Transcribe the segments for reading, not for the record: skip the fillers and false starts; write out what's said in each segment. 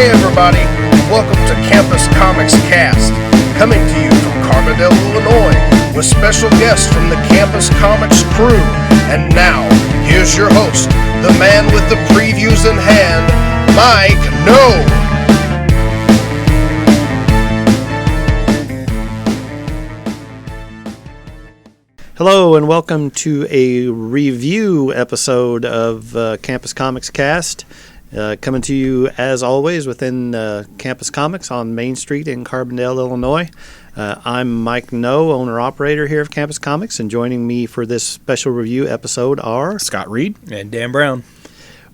Hey everybody, welcome to Campus Comics Cast, coming to you from Carbondale, Illinois, with special guests from the Campus Comics crew. And now, here's your host, the man with the previews in hand, Mike No. Hello and welcome to a review episode of Campus Comics Cast. Coming to you, as always, within Campus Comics on Main Street in Carbondale, Illinois. I'm Mike No, owner-operator here of Campus Comics, and joining me for this special review episode are... Scott Reed. And Dan Brown.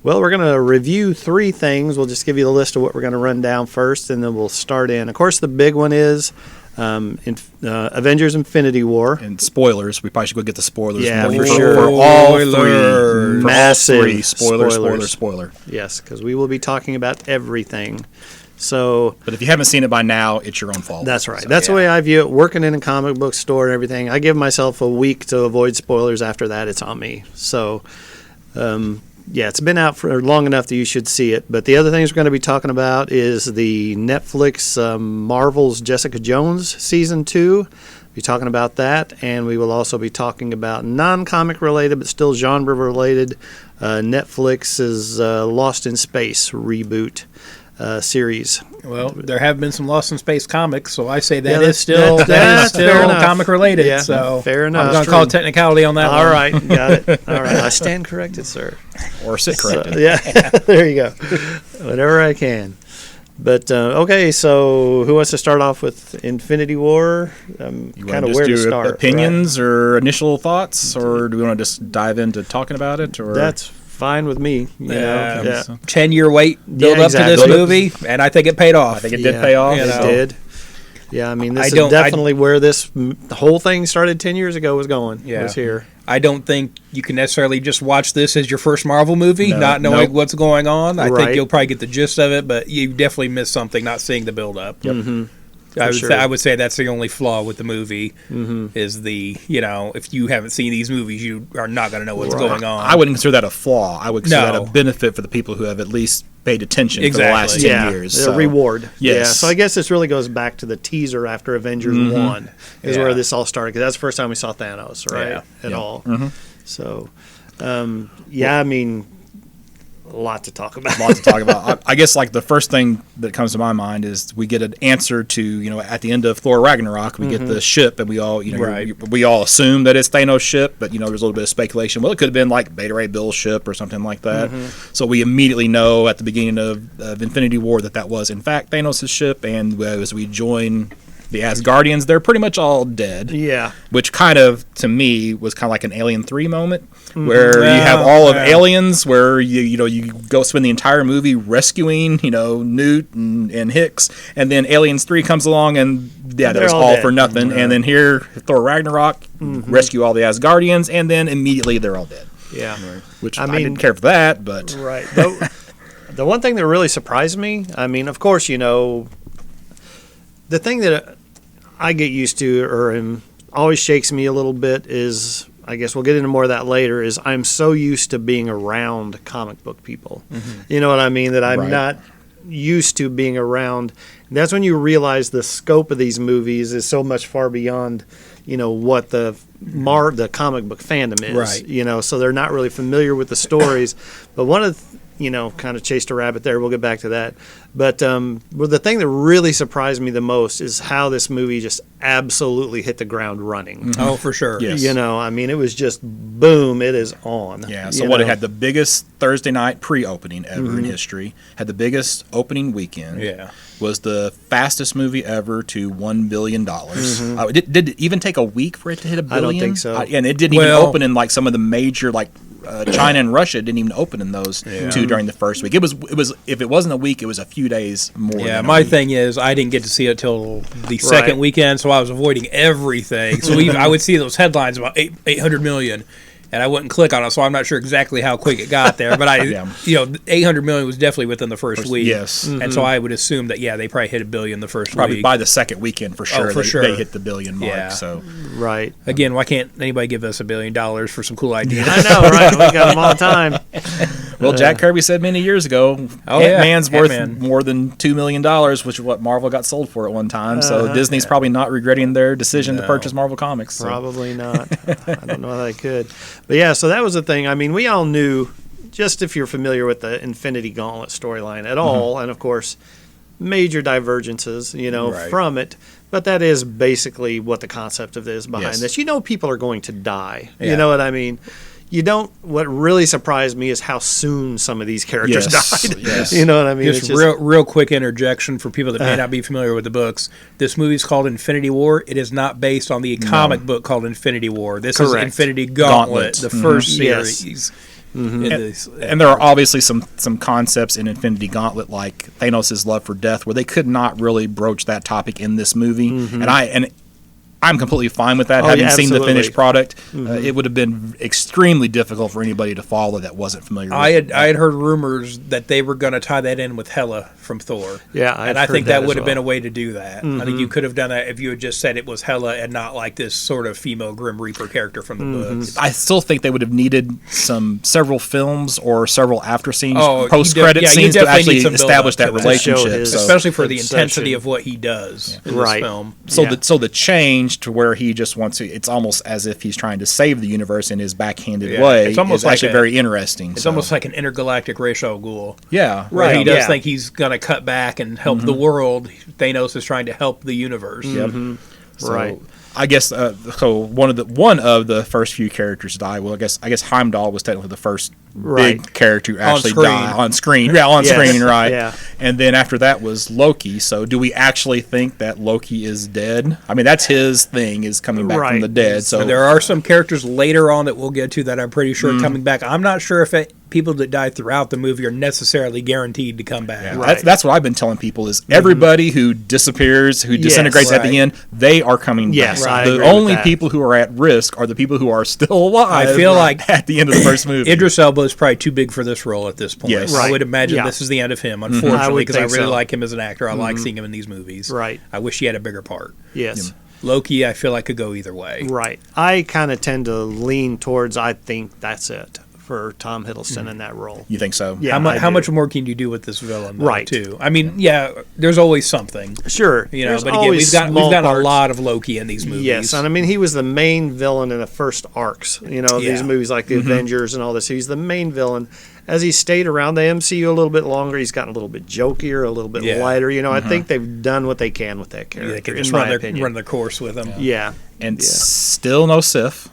Well, we're going to review three things. We'll just give you the list of what we're going to run down first, and then we'll start in. Of course, the big one is Avengers Infinity War. And spoilers. We probably should go get the spoilers. Yeah, for sure. For all three. Massive Spoiler. Yes, because we will be talking about everything. So, but if you haven't seen it by now, it's your own fault. That's right. So, that's the way I view it. Working in a comic book store and everything, I give myself a week to avoid spoilers. After that, it's on me. So, yeah, it's been out for long enough that you should see it. But the other things we're going to be talking about is the Netflix Marvel's Jessica Jones Season 2. We'll be talking about that. And we will also be talking about non-comic related but still genre related Netflix's Lost in Space reboot series. Well, there have been some Lost in Space comics, so I say that that's still comic related. Yeah, so fair enough. I'm going to call a technicality on that one. All right, got it. All right, I stand corrected, sir. Or sit corrected. So, yeah, there you go. Whenever I can. But okay, so who wants to start off with Infinity War? You kind of where to start? Opinions or initial thoughts, or do we want to just dive into talking about it? Or that's fine with me. You know? Yeah. 10-year wait build up to this movie, and I think it paid off. I think it did pay off. It did. Yeah, I mean, this is definitely where the whole thing started 10 years ago was going. Yeah. Was here. I don't think you can necessarily just watch this as your first Marvel movie, not knowing what's going on. I think you'll probably get the gist of it, but you definitely miss something not seeing the build-up. Yep. Mm-hmm. I would say that's the only flaw with the movie is if you haven't seen these movies, you are not going to know what's going on. I wouldn't consider that a flaw. I would consider that a benefit for the people who have at least paid attention for the last 10 years. A reward. Yes. Yeah. So I guess this really goes back to the teaser after Avengers 1 is where this all started. Because that's the first time we saw Thanos, right? At all. Mm-hmm. So, I mean... A lot to talk about. I guess like the first thing that comes to my mind is we get an answer to, at the end of Thor Ragnarok, we get the ship, and we all, we all assume that it's Thanos' ship, but there's a little bit of speculation. Well, it could have been like Beta Ray Bill's ship or something like that. So we immediately know at the beginning of Infinity War that was in fact Thanos' ship, and as we join the Asgardians, they're pretty much all dead. Yeah. Which kind of, to me, was kind of like an Alien 3 moment, where you have all of aliens, where you go spend the entire movie rescuing, Newt and Hicks, and then Aliens 3 comes along, and that was all for nothing. And then here, Thor Ragnarok, rescue all the Asgardians, and then immediately they're all dead. Yeah. Which I didn't care for that, but... Right. The one thing that really surprised me, I mean, of course, the thing that I get used to or always shakes me a little bit is, I guess we'll get into more of that later, is I'm so used to being around comic book people. You know what I mean? That I'm not used to being around. And that's when you realize the scope of these movies is so much far beyond, what the comic book fandom is. Right. So they're not really familiar with the stories. But one of the kind of chased a rabbit there. We'll get back to that. But the thing that really surprised me the most is how this movie just absolutely hit the ground running. Oh, for sure. Yes. It was just boom, it is on. Yeah, so it had the biggest Thursday night pre-opening ever in history, had the biggest opening weekend. Yeah. Was the fastest movie ever to $1 billion. Did it even take a week for it to hit $1 billion? I don't think so. And it didn't even open in like some of the major China and Russia didn't even open in those two during the first week. It was if it wasn't a week, it was a few days more. Yeah, my thing is I didn't get to see it till the second weekend, so I was avoiding everything. So I would see those headlines about 800 million. And I wouldn't click on it, so I'm not sure exactly how quick it got there. But 800 million was definitely within the first week. Yes, and so I would assume that they probably hit $1 billion the first probably week. By the second weekend for sure. They hit the $1 billion mark. Yeah. So again, why can't anybody give us $1 billion for some cool ideas? I know, right? We got them all the time. Well, Jack Kirby said many years ago, Oh, yeah. Ant-Man's worth Ant-Man. more than $2 million, which is what Marvel got sold for at one time. So Disney's probably not regretting their decision to purchase Marvel Comics. So. Probably not. I don't know how they could. But yeah, so that was the thing. I mean, we all knew, just if you're familiar with the Infinity Gauntlet storyline at all, and of course, major divergences, Right. from it. But that is basically what the concept of this behind Yes. this. People are going to die. Yeah. You know what I mean? What really surprised me is how soon some of these characters Yes, died. yes. You know what I mean? Just real quick interjection for people that may not be familiar with the books. This movie's called Infinity War. It is not based on the comic book called Infinity War. This is Correct. Infinity Gauntlet, Gauntlet. the first Yes. series. In this- And there are obviously some concepts in Infinity Gauntlet, like Thanos' love for death, where they could not really broach that topic in this movie. And I'm completely fine with that. Oh, Having yeah, seen the absolutely. finished product, it would have been extremely difficult for anybody to follow that wasn't familiar with I it. had heard rumors that they were going to tie that in with Hela from Thor. Yeah, I've and I heard think that that as would have been a well. way to do that. I think you could have done that if you had just said it was Hela and not like this sort of female Grim Reaper character from the books. I still think they would have needed several films or several after scenes, Oh, you post credit yeah, you scenes to definitely actually need some establish that build-up to that. To show relationship. his- So, Especially for the obsession. intensity of what he does in Right. this film. Yeah. the change to where he just wants to, it's almost as if he's trying to save the universe in his backhanded Yeah, way. it's almost is like actually a- very interesting. It's so. almost like an intergalactic Ra's al Ghul. Yeah, Where he Right, does yeah. think he's going to cut back and help the world. Thanos is trying to help the universe. Yep. So, Right. I guess so. One of the first few characters to die. Well, I guess Heimdall was technically the first Right. big character to actually screen. die on screen. Yeah, on Yes. screen, right? Yeah. And then after that was Loki. So do we actually think that Loki is dead? I mean, that's his thing, is coming back from Right. the dead. So There are some characters later on that we'll get to that I'm pretty sure are coming back. I'm not sure if people that die throughout the movie are necessarily guaranteed to come back. Yeah, Right. that's what I've been telling people is everybody who disappears, who disintegrates at the right. end, they are coming Yes, back. I The agree with only that. people who are at risk are the people who are still alive. I feel like at the end of the first movie. Idris Elba is probably too big for this role at this point. Yes. I Right. would imagine Yeah. this is the end of him, I unfortunately, would because I think really so. like him as an actor. I like seeing him in these movies. Right. I wish he had a bigger part. Yes. Loki, I feel like could go either way. Right. I kind of tend to lean towards, I think that's it for Tom Hiddleston in that role. You think so? Yeah. I How do. much more can you do with this villain? Though, Right. Too. I mean, yeah, there's always something. Sure. You know, There's but again, always we've got small a parts. lot of Loki in these movies. Yes, and I mean he was the main villain in the first arcs. You know, Yeah. these movies like the Avengers and all this. He's the main villain. As he stayed around the MCU a little bit longer, he's gotten a little bit jokier, a little bit Yeah. lighter. You know, I think they've done what they can with that They character. can just in run my their opinion. run their course with him. Yeah. And still no Sif.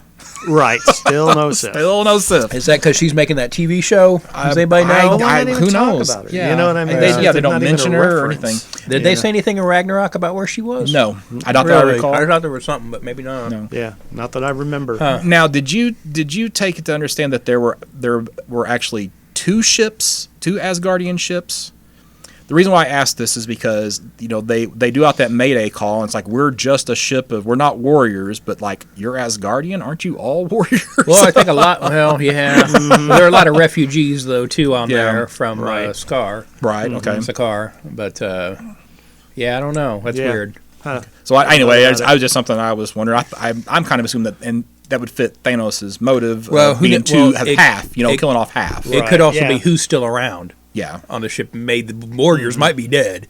Right. Still no Sith. Still no Sif. Is that because she's making that TV show? Does anybody know? Well, they didn't who even talk knows? about her. Yeah. You know what I mean? They, It's yeah, they not don't even a mention her or reference. anything. Did they say anything in Ragnarok about where she was? No, I don't Really? recall. I thought there was something, but maybe not. No. Yeah, not that I remember. Huh. Now, did you take it to understand that there were actually two Asgardian ships? The reason why I asked this is because they do out that Mayday call, and it's like we're just a ship we're not warriors, but like you're Asgardian, aren't you all warriors? Well, I think a lot. Well, yeah, there are a lot of refugees though too on Yeah. there from Right. Scar, Right. Okay. Sakaar. But yeah, I don't know. That's Yeah. weird. Huh. So anyway, about I was just something I was wondering. I'm kind of assuming that, and that would fit Thanos' motive of being half, killing off half. It Right, could also yeah. be who's still around Yeah. on the ship. Made the warriors might be dead.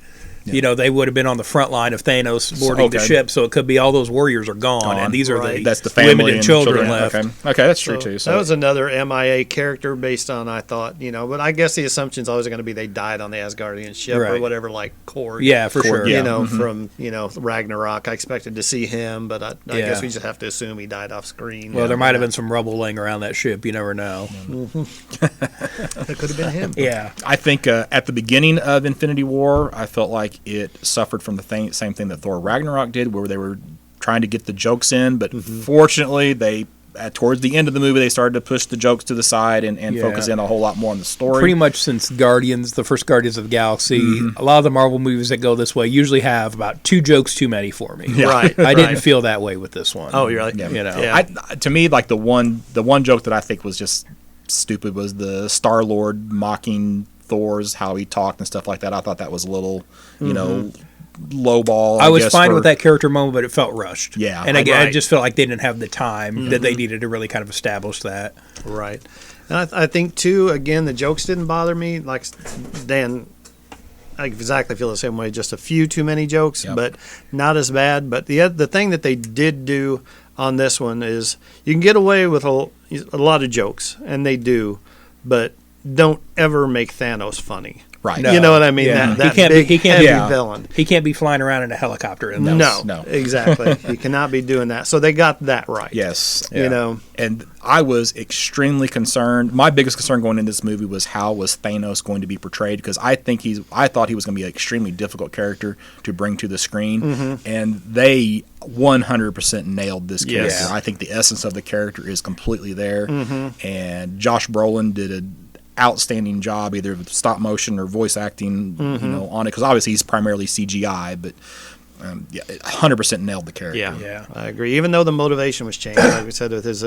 You know, they would have been on the front line of Thanos boarding the okay. ship, so it could be all those warriors are gone, and these are Right. That's the family women and children left. Okay, that's true too. So that was another MIA character based on, I thought, but I guess the assumption's always going to be they died on the Asgardian ship or Right. whatever, like Korg. Yeah, for sure. yeah. From Ragnarok. I expected to see him, but I Yeah. guess we just have to assume he died off screen. Well, there might have been some rubble laying around that ship. You never know. It could have been him. Yeah. I think at the beginning of Infinity War, I felt like it suffered from the same thing that Thor Ragnarok did, where they were trying to get the jokes in, but fortunately, they towards the end of the movie, they started to push the jokes to the side and Yeah. focus in a whole lot more on the story. Pretty much since Guardians, the first Guardians of the Galaxy, a lot of the Marvel movies that go this way usually have about 2 jokes too many for me. Right. I didn't right. feel that way with this one. Oh, you're right. Yeah. You know. Yeah. To me, like the one joke that I think was just stupid was the Star-Lord mocking Thor's how he talked and stuff like that. I thought that was a little, lowball. I was guess, fine for- with that character moment, but it felt rushed. Yeah, and again, I right. just felt like they didn't have the time that they needed to really kind of establish that. Right. And I think, too, again, the jokes didn't bother me. Like Dan, I exactly feel the same way. Just a few too many jokes, Yep. but not as bad. But the thing that they did do on this one is you can get away with a lot of jokes, and they do, but don't ever make Thanos funny. Right. No. You know what I mean? Yeah. That He can't big, be- he can't heavy be- yeah. villain. He can't be flying around in a helicopter. In those. No, No. exactly. You cannot be doing that. So they got that right. Yes. You know, And I was extremely concerned. My biggest concern going into this movie was how was Thanos going to be portrayed, because I thought he was going to be an extremely difficult character to bring to the screen, and they 100% nailed this character. Yes. I think the essence of the character is completely there, and Josh Brolin did an outstanding job, either with stop motion or voice acting, on it, because obviously he's primarily CGI, but 100% nailed the character. Yeah. I agree. Even though the motivation was changed, like we said, with his,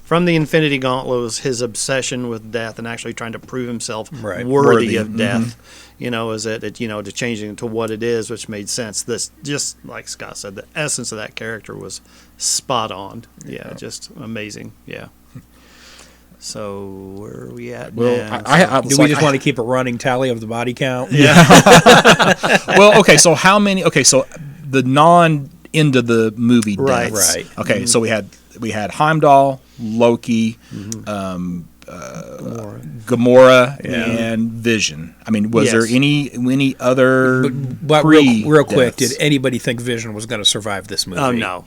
from the Infinity Gauntlet was his obsession with death and actually trying to prove himself Right. worthy of death. Is it to changing it to what it is, which made sense. This, just like Scott said, the essence of that character was spot on. Yeah, just amazing. Yeah. So where are we at Well, now? Do we just want to keep a running tally of the body count? Well, okay, so how many? Okay, so the non-end of the movie Right. deaths. Right. Okay, so we had Heimdall, Loki, Gamora, and Vision. I mean, was there Yes. any other But real quick, pre-deaths? did anybody think Vision was going to survive this movie? Oh no.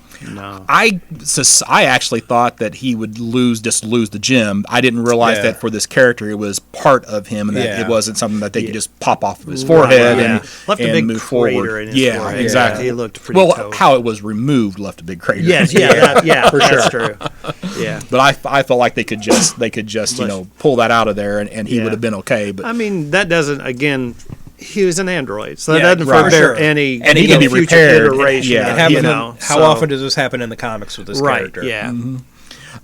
I actually thought that he would lose the gem. I didn't realize Yeah. that for this character, it was part of him, and that Yeah. it wasn't something that they could just pop off of his forehead Yeah. and Left a big move crater forward. in his Yeah, forehead. exactly. He looked pretty well. toad. How it was removed left a big crater. Yes, for sure. That's true. Yeah. But I felt like they could just pull that out of there, and he Yeah. would have been okay. But I mean, that doesn't, again, he was an android, so that Yeah, doesn't right. forbear Sure. any And he can be future repaired. iteration. Yeah. It of, happened how so- often does this happen in the comics with this right? character? Yeah,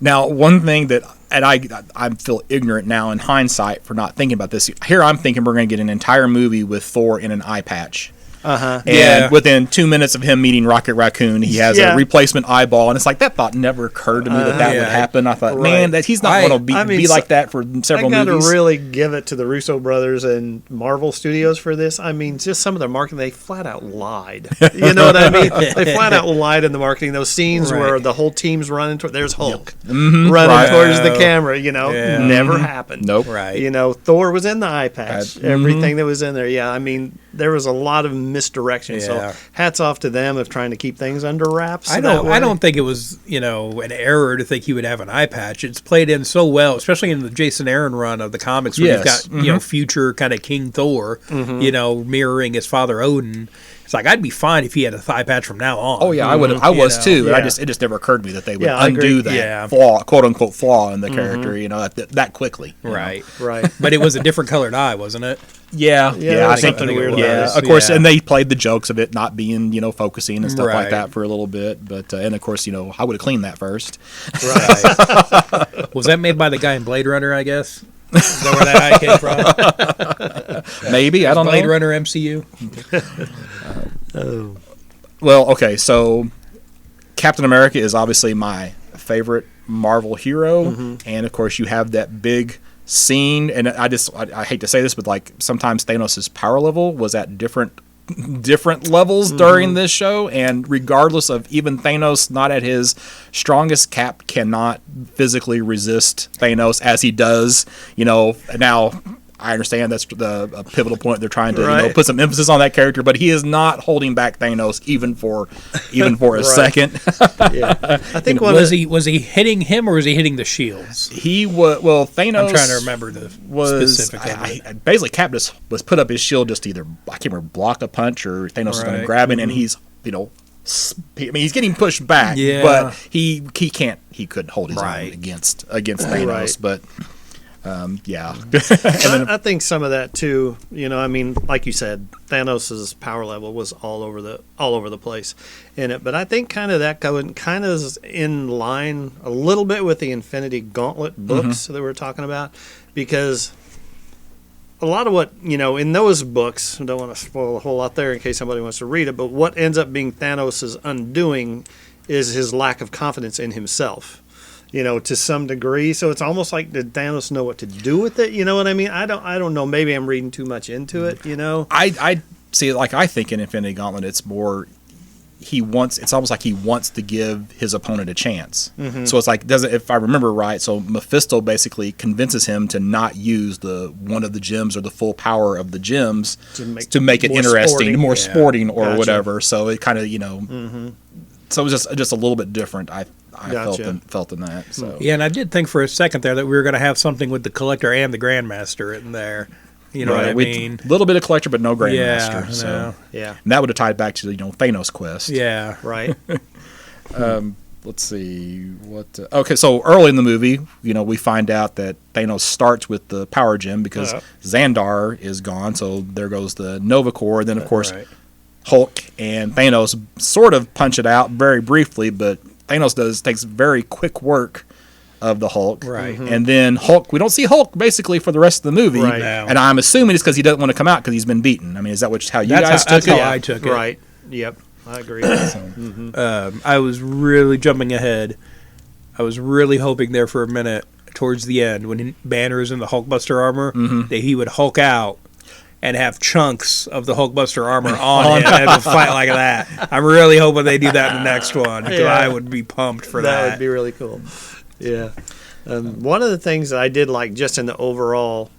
now, one thing that, and I feel ignorant now in hindsight for not thinking about this. Here, I'm thinking we're going to get an entire movie with Thor in an eye patch. And Yeah. within 2 minutes of him meeting Rocket Raccoon, he has Yeah. a replacement eyeball, and it's like that thought never occurred to me that would Yeah. happen. I thought, Right. man, that he's not going to I mean, be like that for several I gotta movies. really give it to the Russo brothers and Marvel Studios for this. I mean, just some of their marketing, they flat out lied. You know what I mean? They flat out lied in the marketing. Those scenes where Right. the whole team's running toward, there's Hulk running towards the camera. Yeah. Never happened. Nope. Right. Thor was in the eye patch. Everything that was in there. Yeah, I mean, there was a lot of misdirection. So Yeah. hats off to them of trying to keep things under wraps. I don't think it was, an error to think he would have an eye patch. It's played in so well, especially in the Jason Aaron run of the comics where Yes. you've got, future kind of King Thor, mirroring his father Odin. It's like, I'd be fine if he had a thigh patch from now on. Oh yeah, I would. I was too. Yeah. It just never occurred to me that they would Yeah, I agree. undo that Yeah. flaw, quote unquote flaw in the character. That quickly. Right. Right. But it was a different colored eye, wasn't it? Yeah, there I was think something it weird was. about yeah, this. of course, Yeah. and they played the jokes of it not being, focusing and stuff like Right. that for a little bit. But and of course, I would have cleaned that first. Right. Was that made by the guy in Blade Runner, I guess? Is that where that eye came from? Maybe I don't Blade know. Runner MCU? Oh. Well, okay, so Captain America is obviously my favorite Marvel hero, and of course, you have that big scene, and I hate to say this, but like sometimes Thanos' power level was at different levels during this show, and regardless of even Thanos not at his strongest, Cap cannot physically resist Thanos as he does. Now I understand that's a pivotal point. They're trying to Right. put some emphasis on that character, but he is not holding back Thanos even for a second. Yeah. I think Was he hitting him or was he hitting the shields? He was Thanos. I'm trying to remember the specific of it. Basically Cap just was put up his shield just to either I can't remember block a punch or Thanos is going to Right. grab it, and he's he's getting pushed back, Yeah. but he couldn't hold his Right. own against Thanos, Right. but yeah. I think some of that too. Like you said, Thanos' power level was all over the place in it. But I think kind of is in line a little bit with the Infinity Gauntlet books that we're talking about, because a lot of what, in those books, I don't want to spoil a whole lot there in case somebody wants to read it, but what ends up being Thanos' undoing is his lack of confidence in himself, to some degree. So it's almost like, did Thanos know what to do with it? You know what I mean? I don't know. Maybe I'm reading too much into it, I see it like I think in Infinity Gauntlet, it's more it's almost like he wants to give his opponent a chance. Mm-hmm. So it's like, if I remember right, so Mephisto basically convinces him to not use one of the gems or the full power of the gems to make it interesting, more sporting or whatever. So it kind of, so it was just a little bit different. I felt in that. So yeah, and I did think for a second there that we were going to have something with the Collector and the Grandmaster in there. You know what I mean? A little bit of Collector, but no Grandmaster. Yeah, so yeah, and that would have tied back to Thanos quest. Yeah, right. Let's see what. Okay, so early in the movie, we find out that Thanos starts with the power gem because Xandar is gone. So there goes the Nova Corps. Then of course, Hulk and Thanos sort of punch it out very briefly, but Thanos takes very quick work of the Hulk. Right. Mm-hmm. And then Hulk, we don't see Hulk basically for the rest of the movie. Right. And I'm assuming it's because he doesn't want to come out because he's been beaten. I mean, is that how you guys took it? That's how I took it. Right. Yep. I agree. I was really jumping ahead. I was really hoping there for a minute towards the end when Banner is in the Hulkbuster armor that he would Hulk out and have chunks of the Hulkbuster armor on him and fight like that. I'm really hoping they do that in the next one because I would be pumped for that. That would be really cool. Yeah. One of the things that I did like just in the overall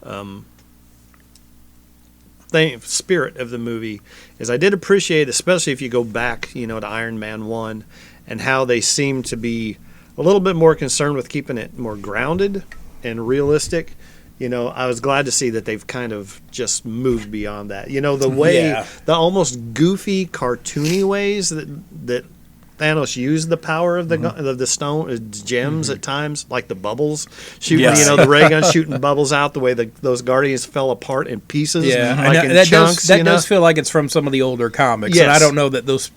spirit of the movie is I did appreciate, especially if you go back, to Iron Man 1 and how they seem to be a little bit more concerned with keeping it more grounded and realistic. I was glad to see that they've kind of just moved beyond that. The way, the almost goofy, cartoony ways that Thanos used the power of the stone gems at times, like the bubbles shooting, the ray gun shooting bubbles out. The way those Guardians fell apart in pieces, like in chunks. That does feel like it's from some of the older comics, and I don't know that those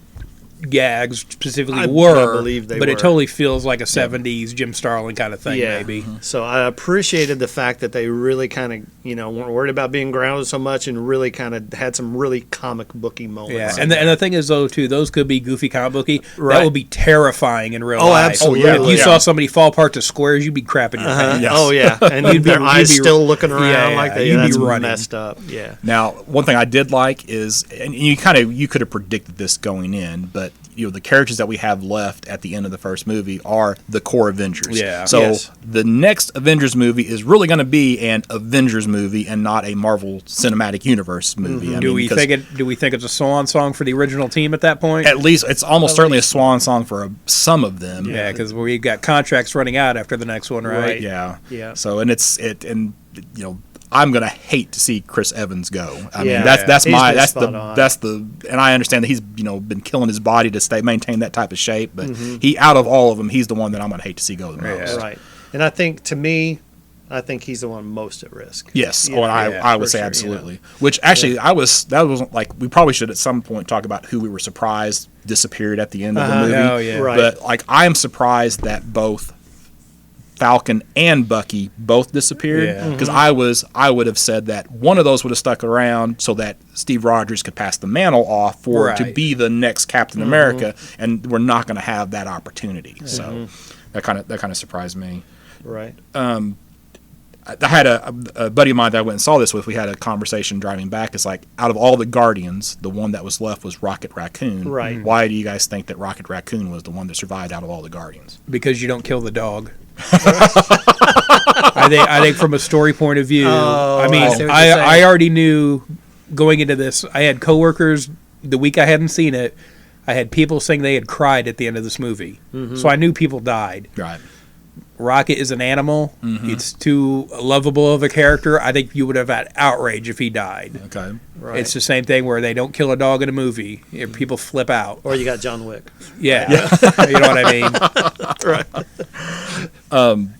gags specifically I believe but were. it totally feels like a 70s Jim Starlin kind of thing, maybe. So I appreciated the fact that they really kind of, weren't worried about being grounded so much and really kind of had some really comic booky moments. Yeah, and the thing is, though, too, those could be goofy comic booky. Right. That would be terrifying in real life. Absolutely. If you saw somebody fall apart to squares, you'd be crapping your pants. Yes. Oh, yeah. And their eyes still looking around like that's messed up. Yeah. Now, one thing I did like is, and you could have predicted this going in, but the characters that we have left at the end of the first movie are the core Avengers. Yeah. So the next Avengers movie is really going to be an Avengers movie and not a Marvel Cinematic Universe movie. Mm-hmm. Do we think it's a swan song for the original team at that point? At least it's almost certainly a swan song for some of them. Yeah, because we've got contracts running out after the next one, right? Yeah. Yeah. So I'm gonna hate to see Chris Evans go. I mean, that's and I understand that he's been killing his body to maintain that type of shape, but he out of all of them, he's the one that I'm gonna hate to see go the most. Yeah. Right, and I think he's the one most at risk. Yes, I would say absolutely. Which actually, that wasn't like we probably should at some point talk about who we were surprised disappeared at the end of the movie. Oh, yeah. Right. But I am surprised that both Falcon and Bucky both disappeared because I would have said that one of those would have stuck around so that Steve Rogers could pass the mantle off to be the next Captain America, and we're not going to have that opportunity. So that kind of surprised me. Right. I had a buddy of mine that I went and saw this with. We had a conversation driving back. It's like, out of all the Guardians, the one that was left was Rocket Raccoon. Right. Why do you guys think that Rocket Raccoon was the one that survived out of all the Guardians? Because you don't kill the dog. I think from a story point of view, I already knew going into this. I had coworkers the week I hadn't seen it. I had people saying they had cried at the end of this movie, so I knew people died. Right. Rocket is an animal. It's too lovable of a character. I think you would have had outrage if he died. Okay. Right. It's the same thing where they don't kill a dog in a movie. People flip out. Or you got John Wick. Yeah. You know what I mean? Right.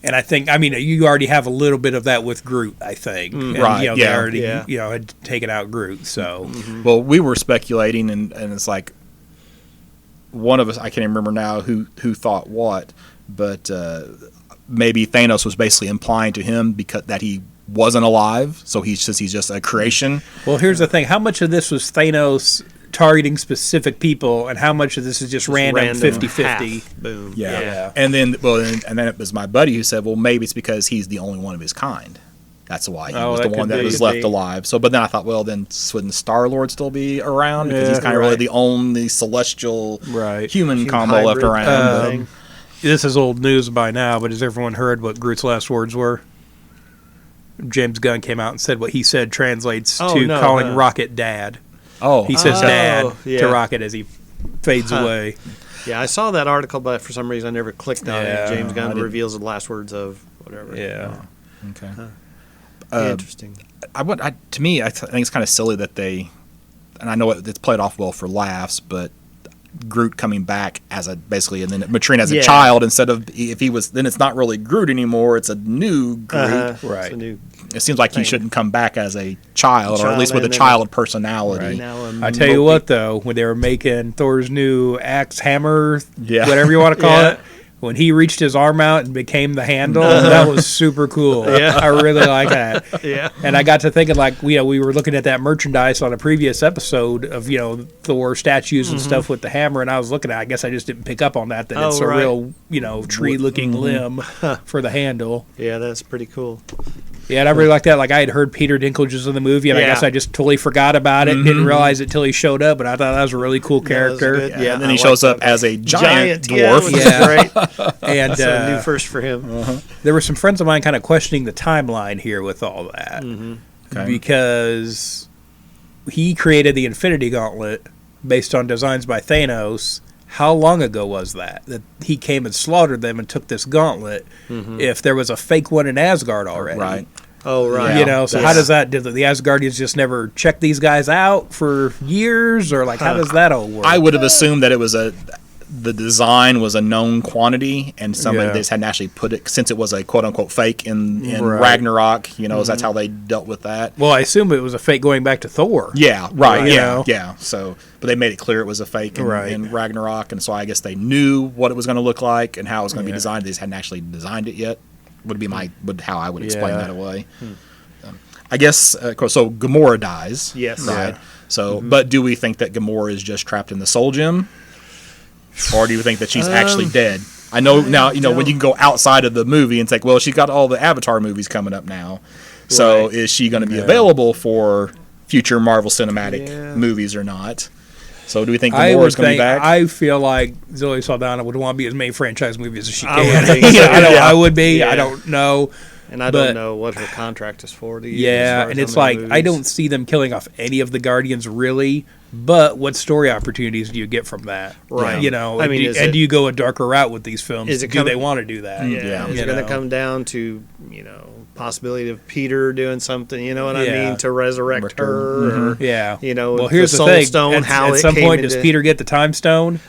And I think, you already have a little bit of that with Groot, I think. And, right. They already, had taken out Groot. So. Well, we were speculating, and it's like one of us, I can't even remember now who thought what, but maybe Thanos was basically implying to him that he wasn't alive, so he's just a creation. Well, here's the thing: how much of this was Thanos targeting specific people, and how much of this is just random 50-50? half. Boom. Yeah. And then it was my buddy who said, well, maybe it's because he's the only one of his kind. That's why he was the one that was left alive. So, but then I thought, well, then wouldn't Star-Lord still be around? Because he's kind of really the only celestial human combo left around. This is old news by now, but has everyone heard what Groot's last words were? James Gunn came out and said what he said translates to calling Rocket Dad. Oh. He says Dad to Rocket as he fades away. Yeah, I saw that article, but for some reason I never clicked on it. James Gunn I reveals the last words of whatever. Yeah. Okay. Interesting. To me, I think it's kind of silly that they, and I know it's played off well for laughs, but Groot coming back as basically and then maturing as a child instead of if he was, then it's not really Groot anymore, it's a new Groot. Right. It seems like he shouldn't come back as a child, or at least with a child personality. Right. I tell you what, though, when they were making Thor's new axe hammer, Yeah. whatever you want to call it, when he reached his arm out and became the handle, that was super cool. I really like that. And I got to thinking, like, we were looking at that merchandise on a previous episode of, Thor statues and stuff with the hammer, and I was looking at it. I guess I just didn't pick up on that it's a real, tree-looking limb for the handle. Yeah, that's pretty cool. Yeah, and I really like that. Like, I had heard Peter Dinklage was in the movie, and I guess I just totally forgot about it. Didn't realize it till he showed up, but I thought that was a really cool character. And then he shows up as a giant dwarf. Right. And a new first for him. There were some friends of mine kind of questioning the timeline here with all that. Because he created the Infinity Gauntlet based on designs by Thanos. How long ago was that he came and slaughtered them and took this gauntlet if there was a fake one in Asgard already? Right. Oh, right. So how does that, did the Asgardians just never check these guys out for years, or like how does that all work? I would have assumed that it was the design was a known quantity, and somebody just hadn't actually put it, since it was a quote-unquote fake in Ragnarok, that's how they dealt with that. Well, I assume it was a fake going back to Thor. Yeah, right, yeah. So, but they made it clear it was a fake in Ragnarok, and so I guess they knew what it was going to look like and how it was going to be designed. They just hadn't actually designed it yet, would be how I would explain that away. I guess, so Gamora dies. Yes. Right. So, but do we think that Gamora is just trapped in the Soul Gem? Or do you think that she's actually dead? I know now, when you can go outside of the movie and think, well, she's got all the Avatar movies coming up now. So is she going to be available for future Marvel Cinematic movies or not? So do we think Gamora is going to be back? I feel like Zoe Saldana would want to be as many franchise movies as she can. I would be. I don't know. And I don't know what her contract is for. And it's like, I don't see them killing off any of the Guardians, really. But what story opportunities do you get from that? Right. Do you go a darker route with these films? Do they want to do that? Is it going to come down to, possibility of Peter doing something, to resurrect her? Well, here's the thing. Stone, at some point, does Peter get the time stone?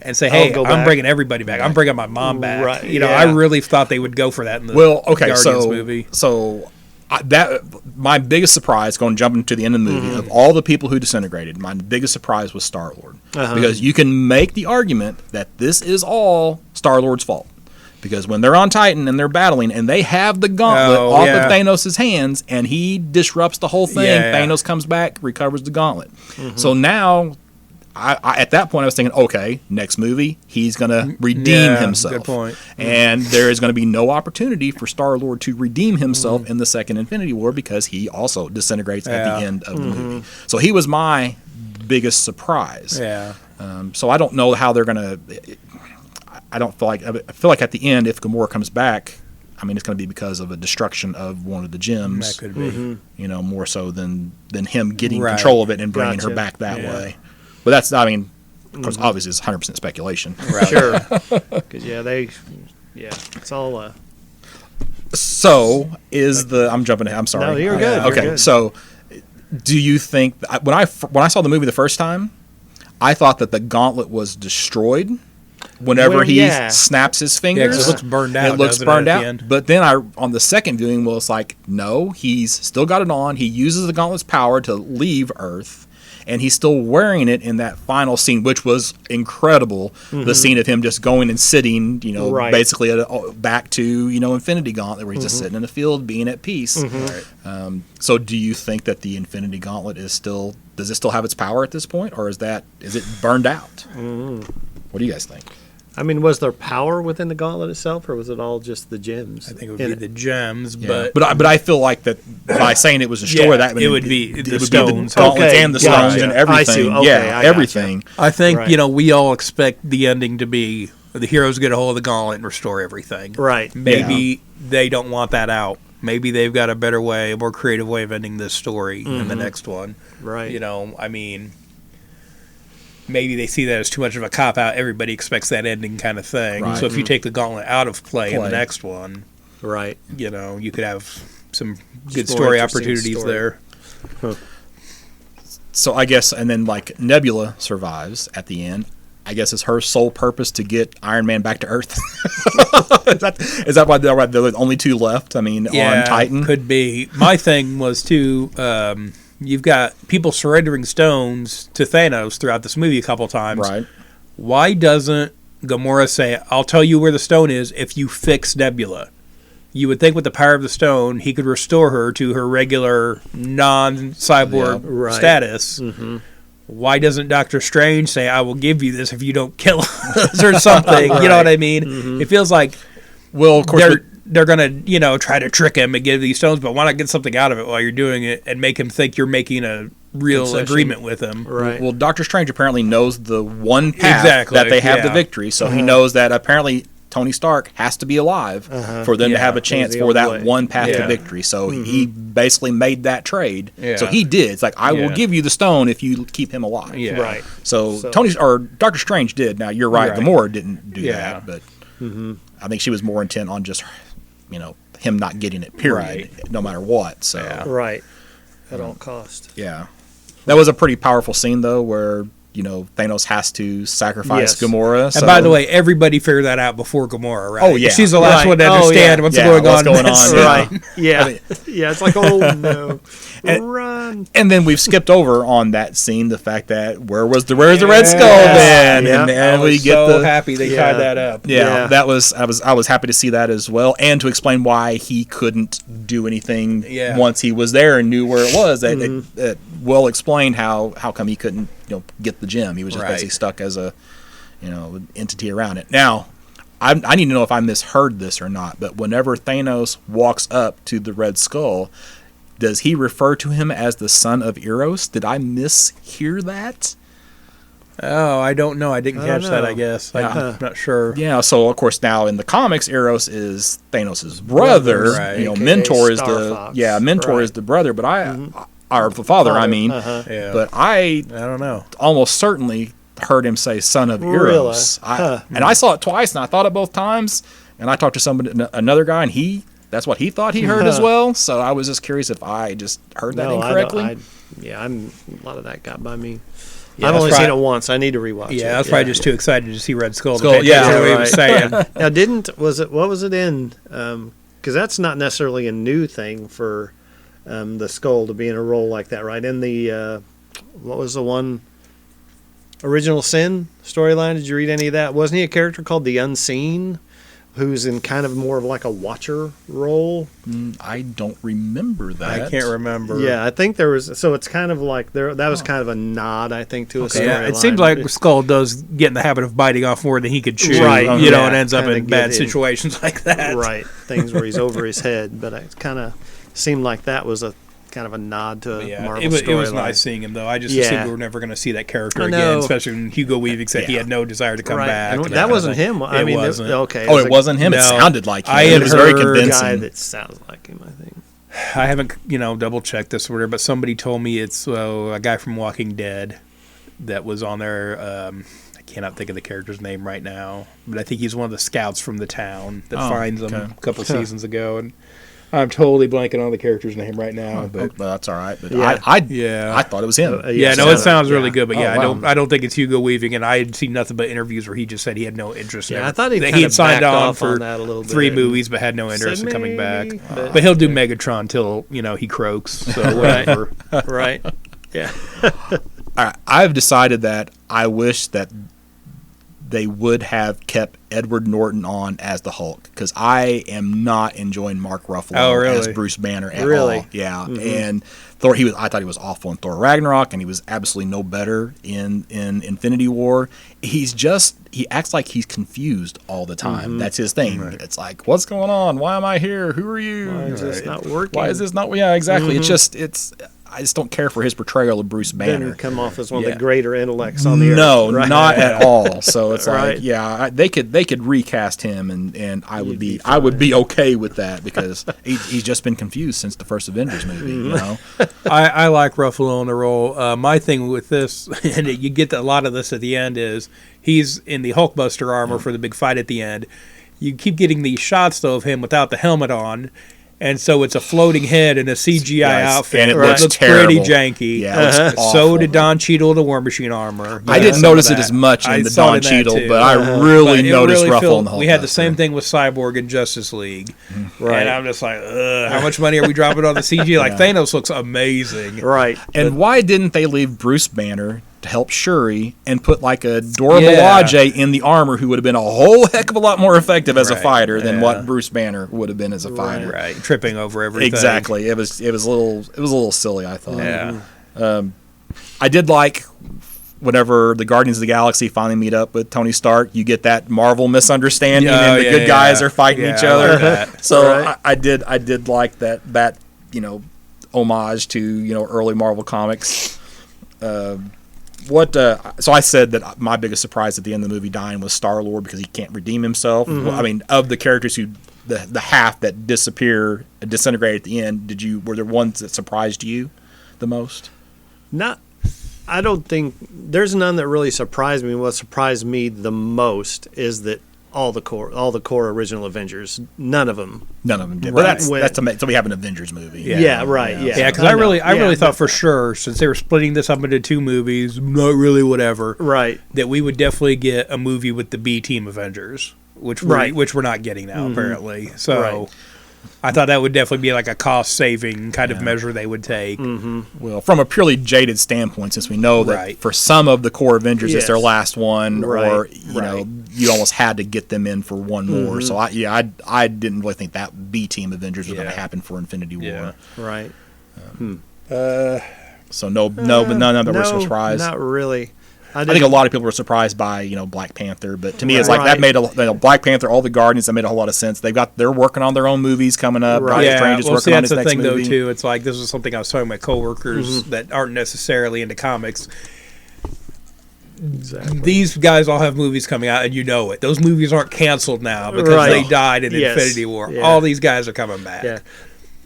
And say, hey, I'm bringing everybody back. I'm bringing my mom back. Right. I really thought they would go for that in the Guardians movie. So my biggest surprise, jumping to the end of the movie, of all the people who disintegrated, my biggest surprise was Star-Lord. Because you can make the argument that this is all Star-Lord's fault. Because when they're on Titan and they're battling and they have the gauntlet off of Thanos' hands and he disrupts the whole thing, Thanos comes back, recovers the gauntlet. So now, I at that point I was thinking, okay, next movie, he's going to redeem himself. Good point. And there is going to be no opportunity for Star-Lord to redeem himself in the second Infinity War because he also disintegrates at the end of the movie. So he was my biggest surprise. So I don't know how they're going to... I feel like at the end, if Gamora comes back, it's going to be because of a destruction of one of the gems. That could be. More so than him getting control of it and bringing her back that way. But that's, of course, obviously it's 100% speculation. Right. Sure. Because, it's all... So, I'm jumping ahead, I'm sorry. No, you're good. Okay, good. So, do you think, when I saw the movie the first time, I thought that the gauntlet was destroyed whenever he snaps his fingers. Yeah, because it looks burned out. It looks burned out. But then on the second viewing, it's like, no, he's still got it on. He uses the gauntlet's power to leave Earth. and he's still wearing it in that final scene, which was incredible. The scene of him just going and sitting, basically back to Infinity Gauntlet, where he's just sitting in the field, being at peace. So, do you think that the Infinity Gauntlet does it still have its power at this point, or is it burned out? What do you guys think? I mean, was there power within the gauntlet itself, or was it all just the gems? I think it would be the gems, but I feel like that by saying it was a story, that it would be the stones, the gauntlets and the stones and everything. Everything. I think we all expect the ending to be the heroes get a hold of the gauntlet and restore everything. Right. Maybe they don't want that out. Maybe they've got a better way, a more creative way of ending this story in the next one. Right. I mean, maybe they see that as too much of a cop-out. Everybody expects that ending kind of thing. Right. So if you take the gauntlet out of play in the next one, right, you could have some good story opportunities there. Huh. So I guess, and then like Nebula survives at the end. I guess it's her sole purpose to get Iron Man back to Earth. Is that why there are only two left? I mean, on Titan? Could be. My thing was too, you've got people surrendering stones to Thanos throughout this movie a couple times. Right. Why doesn't Gamora say, I'll tell you where the stone is if you fix Nebula? You would think with the power of the stone, he could restore her to her regular non-cyborg status. Mm-hmm. Why doesn't Doctor Strange say, I will give you this if you don't kill us or something? Right. You know what I mean? Mm-hmm. It feels like, well, of course, they're going to, try to trick him and give these stones, but why not get something out of it while you're doing it and make him think you're making a real agreement with him? Right. Well, Doctor Strange apparently knows the one path that they have the victory, so he knows that apparently Tony Stark has to be alive for them to have a chance for that one path to victory. So he basically made that trade. Yeah. So he did. It's like, I will give you the stone if you keep him alive. Yeah. Right. So Doctor Strange did. Now you're right. Gamora didn't do that, but I think she was more intent on just him not getting it. Period. No matter what. So right. At all cost. Yeah. That was a pretty powerful scene though, where Thanos has to sacrifice Gamora. So. And by the way, everybody figured that out before Gamora, right? Oh, yeah. She's the last one to understand what's going on. Right. Yeah. It's like, oh, no. Run. And then we've skipped over on that scene the fact that where's the Red Skull then? Yeah. And we get happy they tied that up. Yeah. That was I was happy to see that as well, and to explain why he couldn't do anything once he was there and knew where it was. It well explained how come he couldn't get the gem. He was just basically stuck as a entity around it. Now, I need to know if I misheard this or not, but whenever Thanos walks up to the Red Skull, does he refer to him as the son of Eros? Did I mishear that? Oh, I don't know. I didn't catch that, I guess. I'm not sure. Yeah, so of course now in the comics, Eros is Thanos' brother. Right. Mentor is Fox. Mentor is the brother, but or the father, I mean. But I don't know. Almost certainly heard him say son of Eros. And I saw it twice, and I thought it both times. And I talked to another guy, and that's what he thought he heard as well. So I was just curious if I just heard that incorrectly. A lot of that got by me. Yeah, I've only seen it once. I need to rewatch it. Yeah, I was probably just too excited to see Red Skull. What he was saying. Now, what was it in? Because that's not necessarily a new thing for the Skull to be in a role like that, right? In the, what was the one? Original Sin storyline. Did you read any of that? Wasn't he a character called the Unseen, who's in kind of more of like a Watcher role? I don't remember that. I can't remember. Yeah, I think there was. So it's kind of like that was kind of a nod, I think, to a storyline. Yeah, it seems like Skull does get in the habit of biting off more than he could chew. Right. And ends up in bad situations like that. Right. Things where he's over his head. But it kind of seemed like that was a kind of a nod to a Marvel storyline. It was nice seeing him, though. I just assumed we were never going to see that character again, especially when Hugo Weaving said he had no desire to come back. And that wasn't him. I mean, wasn't. Okay. It wasn't him. No. It sounded like him. It was very convincing. A guy that sounds like him, I think. I haven't, double checked this or whatever, but somebody told me it's a guy from Walking Dead that was on there. I cannot think of the character's name right now, but I think he's one of the scouts from the town that finds them a couple seasons ago, and I'm totally blanking on the character's name right now, but that's all right. But I thought it was him. It sounds really good, but I don't think it's Hugo Weaving, and I had seen nothing but interviews where he just said he had no interest in it. I thought he had signed on for that a little bit. 3 movies, but had no interest in coming back. But he'll do Megatron till he croaks. So whatever. Right. Yeah. I've decided that I wish that they would have kept Edward Norton on as the Hulk, because I am not enjoying Mark Ruffalo as Bruce Banner at all. Yeah, and Thor, I thought he was awful in Thor Ragnarok, and he was absolutely no better in Infinity War. He acts like he's confused all the time. That's his thing. Right. It's like, what's going on? Why am I here? Who are you? Why is this not working? Why is this not? Yeah, exactly. I just don't care for his portrayal of Bruce Banner. Didn't come off as one of the greater intellects on the earth. No, not at all. So it's like, they could recast him, and I would be okay with that, because he's just been confused since the first Avengers movie. You know, I like Ruffalo in the role. My thing with this, and you get a lot of this at the end, is he's in the Hulkbuster armor for the big fight at the end. You keep getting these shots though of him without the helmet on. And so it's a floating head in a CGI outfit. And it looks pretty janky. Yeah, so did Don Cheadle, the War Machine armor. I didn't notice it as much in the Don Cheadle, but I really noticed Ruffalo in the Hulkbuster. We had the same thing with Cyborg in Justice League. Right. And I'm just like, how much money are we dropping on the CG? Like, Thanos looks amazing. Right. And why didn't they leave Bruce Banner to help Shuri and put like a Dora Milaje in the armor, who would have been a whole heck of a lot more effective as a fighter than what Bruce Banner would have been as a fighter. Right, tripping over everything. Exactly. It was a little silly, I thought. Yeah. I did like whenever the Guardians of the Galaxy finally meet up with Tony Stark, you get that Marvel misunderstanding, and the good guys are fighting each other. Like so I did like that homage to early Marvel comics. So I said that my biggest surprise at the end of the movie dying was Star-Lord, because he can't redeem himself. I mean, of the characters who the half that disappear, disintegrate at the end, were there ones that surprised you the most? I don't think there's none that really surprised me. What surprised me the most is that all the core original Avengers, none of them did. But so we have an Avengers movie. Yeah, right. Yeah, because I really thought for sure, since they were splitting this up into two movies, not really whatever, right, that we would definitely get a movie with the B Team Avengers, which we're not getting now apparently. So I thought that would definitely be like a cost-saving kind of measure they would take. Well, from a purely jaded standpoint, since we know that for some of the core Avengers, it's their last one, or you almost had to get them in for one more. So I didn't really think that B Team Avengers was going to happen for Infinity War. Right. So but none of them were surprised. Not really. I think a lot of people were surprised by Black Panther, but to me it's like that made Black Panther, all the Guardians, that made a whole lot of sense. They're working on their own movies coming up. Right. Strange is working on his next movie. That's the thing though too. It's like, this is something I was talking to my coworkers that aren't necessarily into comics. Exactly. These guys all have movies coming out, and you know it. Those movies aren't canceled now because they died in Infinity War. Yeah. All these guys are coming back.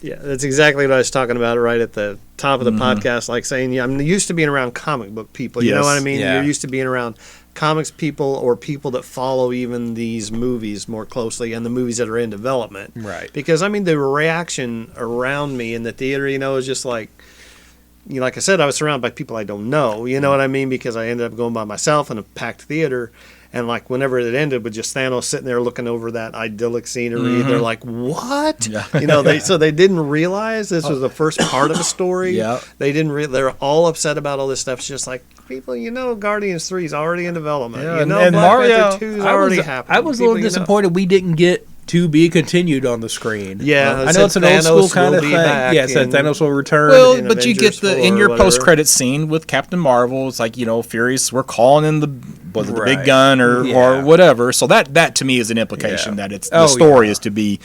Yeah, that's exactly what I was talking about right at the top of the podcast, like saying, I'm used to being around comic book people. You know what I mean? Yeah. You're used to being around comics people, or people that follow even these movies more closely, and the movies that are in development. Right. Because, the reaction around me in the theater, is just like, like I said, I was surrounded by people I don't know. You know what I mean? Because I ended up going by myself in a packed theater. And like whenever it ended with just Thanos sitting there looking over that idyllic scenery, they're like, "What?" They didn't realize this was the first part of a story. They didn't. They're all upset about all this stuff. It's just like, people, Guardians 3 is already in development. And Black Mario, Panther 2 is already happening. I was a little disappointed we didn't get to be continued on the screen. Yeah, I know it's an old school kind of thing. Yeah, it said Thanos will return. Well, but you get in your post-credit scene with Captain Marvel, it's like, Furious, we're calling in the big gun or whatever. So that to me is an implication that it's the story is to be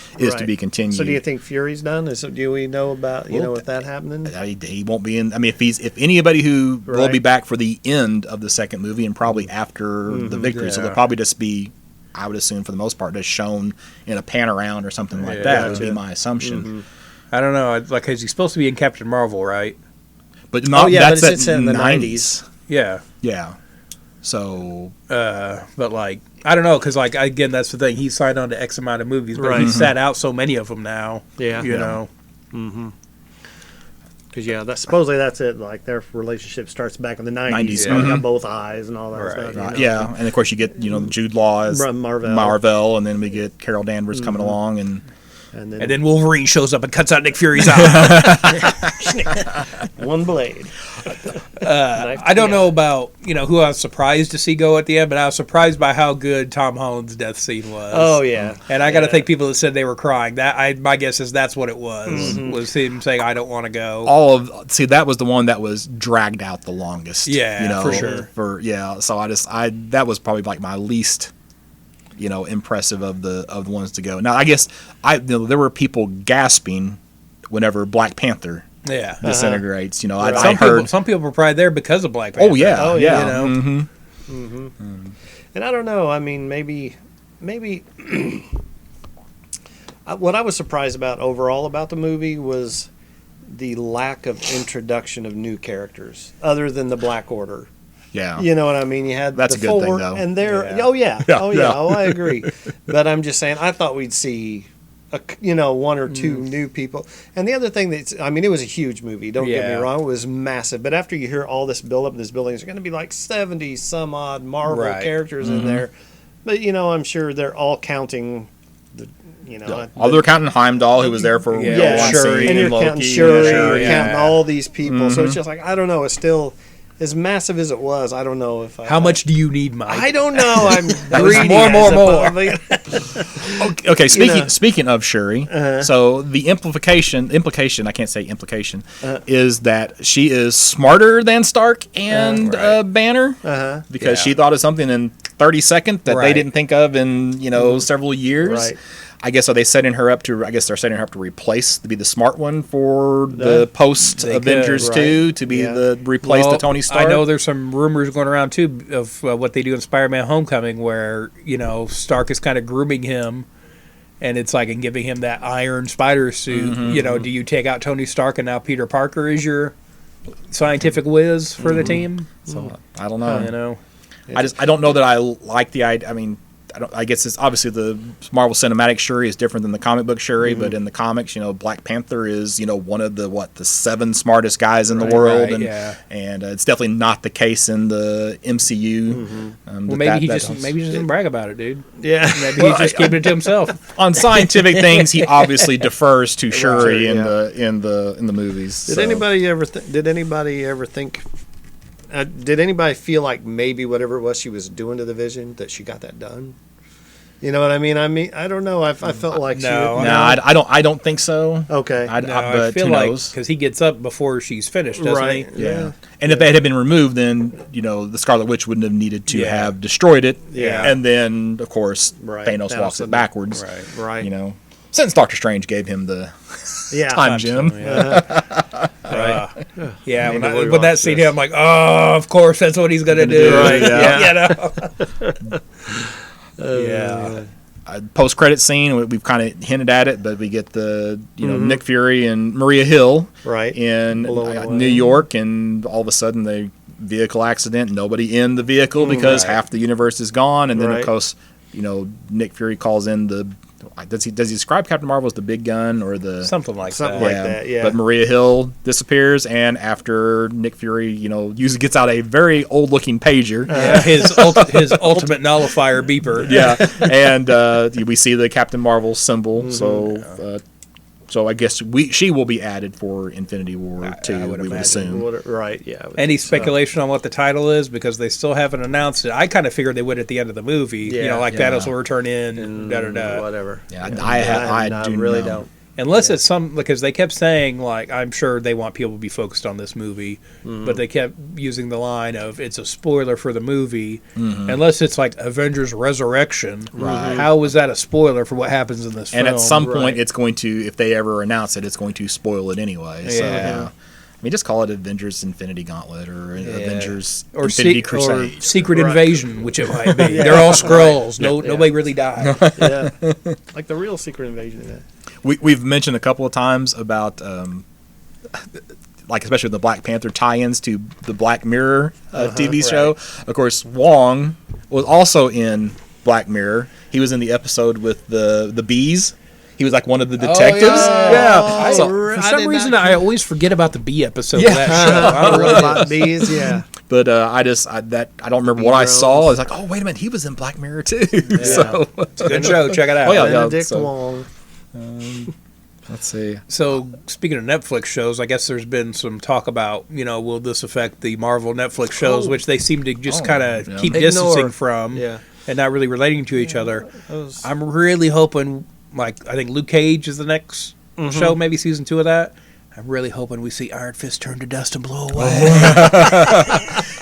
continued. So do you think Fury's done? Do we know about if that happening? He won't be in. If anybody who will be back for the end of the second movie, and probably after the victory, so they'll probably just be, I would assume for the most part, just shown in a pan around or something like that. Would be my assumption. I don't know. Like, is he supposed to be in Captain Marvel, right? But not. That's it's in the 90s. Yeah. Yeah. So. But like, I don't know, because like, again, that's the thing. He signed on to X amount of movies, but he's sat out so many of them now. Yeah. You know. Because supposedly that's it. Like, their relationship starts back in the 90s. They got both eyes and all that stuff. Right. Yeah, and of course you get Jude Law as Marvel, and then we get Carol Danvers coming along, and And And then Wolverine shows up and cuts out Nick Fury's eye. one blade. I don't know about who I was surprised to see go at the end, but I was surprised by how good Tom Holland's death scene was. Oh yeah, and I got to think people that said they were crying. My guess is that's what it was. Was him saying I don't want to go. That was the one that was dragged out the longest. Yeah, for sure. So that was probably like my least impressive of the ones to go. Now I guess there were people gasping whenever Black Panther disintegrates. Some people were probably there because of Black Panther. Oh yeah. And I don't know. I mean, maybe what I was surprised about overall about the movie was the lack of introduction of new characters other than the Black Order. Yeah. You know what I mean? You had That's the a good four, thing, though. and they're Yeah. I agree. But I'm just saying, I thought we'd see one or two new people. And the other thing it was a huge movie. Don't get me wrong, it was massive. But after you hear all this build up in this building, there's going to be like 70 some odd Marvel characters in there. But I'm sure they're all counting the. They're counting Heimdall, who was there for one Shuri, scene, and you're Loki, counting Shuri, you're Shuri, counting all these people. So it's just like I don't know. It's still as massive as it was. I don't know if how much do you need, Mike? I don't know. I'm greedy. more. Okay, speaking of Shuri, so the implication I can't say implication is that she is smarter than Stark and Banner because she thought of something in 30 seconds that they didn't think of in several years. Right. I guess they're setting her up to replace to be the smart one for the post Avengers 2 to be the replace the Tony Stark. I know there's some rumors going around too of what they do in Spider-Man: Homecoming, where Stark is kind of grooming him, and it's like and giving him that iron spider suit. Do you take out Tony Stark and now Peter Parker is your scientific whiz for the team? So I don't know. I don't know that I like the idea. I mean, I guess it's obviously the Marvel Cinematic Shuri is different than the comic book Shuri, but in the comics, Black Panther is one of the 7 smartest guys in the world, and it's definitely not the case in the MCU. Well, maybe he just doesn't brag about it, dude. Yeah, maybe he's just keeping it to himself. On scientific things, he obviously defers to Shuri in the movies. Did anybody ever think? Did anybody feel like maybe whatever it was she was doing to the Vision that she got that done? You know what I mean? I don't know. I felt like I don't think so. Okay, I feel like because he gets up before she's finished, doesn't he? Yeah. And if that had been removed, then the Scarlet Witch wouldn't have needed to have destroyed it. Yeah. And then of course Thanos walks it backwards. Right. Since Doctor Strange gave him the time gem. When that scene hit, I'm like, oh, of course, that's what he's gonna do. Post credit scene, we've kind of hinted at it, but we get the Nick Fury and Maria Hill in New York, and all of a sudden the vehicle accident, nobody in the vehicle because half the universe is gone, and then of course Nick Fury calls in the. Does he describe Captain Marvel as the big gun or the something like that? Yeah. But Maria Hill disappears, and after Nick Fury, gets out a very old-looking pager, his ultimate nullifier beeper. And we see the Captain Marvel symbol. So I guess she will be added for Infinity War 2, we would assume. Any speculation on what the title is? Because they still haven't announced it. I kind of figured they would at the end of the movie. Thanos will return in, whatever. I really don't. Unless it's because they kept saying, like, I'm sure they want people to be focused on this movie, but they kept using the line of, it's a spoiler for the movie. Unless it's like Avengers Resurrection. How is that a spoiler for what happens in this film? And at some point, it's going to, if they ever announce it, it's going to spoil it anyway. So, I mean, just call it Avengers Infinity Gauntlet or Avengers Infinity Crusade. Or Secret Invasion, which it might be. They're all Skrulls. Nobody really died. Like the real Secret Invasion. We've mentioned a couple of times about, especially the Black Panther tie-ins to the Black Mirror TV show. Of course, Wong was also in Black Mirror. He was in the episode with the bees. He was like one of the detectives. For some reason, I always forget about the bee episode of that show. I don't really about bees. But I don't remember what I saw. I was like, oh, wait a minute, he was in Black Mirror too. So it's a good show. Check it out. Benedict Wong. Let's see. So, speaking of Netflix shows, I guess there's been some talk about, will this affect the Marvel Netflix shows, which they seem to just kind of keep distancing from and not really relating to each other. I'm really hoping, I think Luke Cage is the next show, maybe season 2 of that. I'm really hoping we see Iron Fist turn to dust and blow away.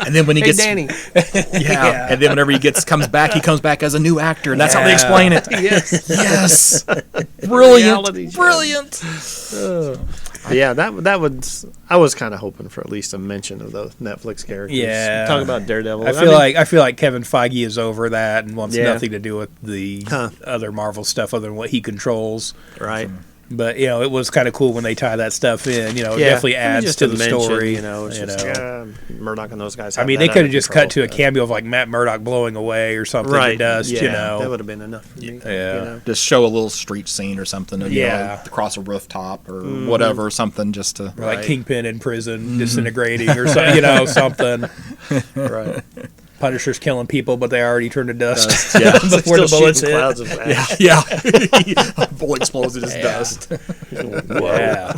And then when he gets Danny. and then whenever he comes back as a new actor, and that's how they explain it. Yes. Brilliant. Yeah, that would. I was kind of hoping for at least a mention of those Netflix characters. Yeah. Talk about Daredevil. I feel like Kevin Feige is over that and wants nothing to do with the other Marvel stuff other than what he controls. Right. But it was kind of cool when they tie that stuff in. It definitely adds to the story. It's just, Murdoch and those guys. I mean, they could have just cut to a cameo of like Matt Murdock blowing away or something to dust. That would have been enough for me. Yeah, just show a little street scene or something. Across a rooftop or whatever, something just to like Kingpin in prison disintegrating or something. Something. Right. Punisher's killing people, but they already turned to dust. Before the bullets hit. Clouds of ash. a bullet explodes in his dust. Yeah.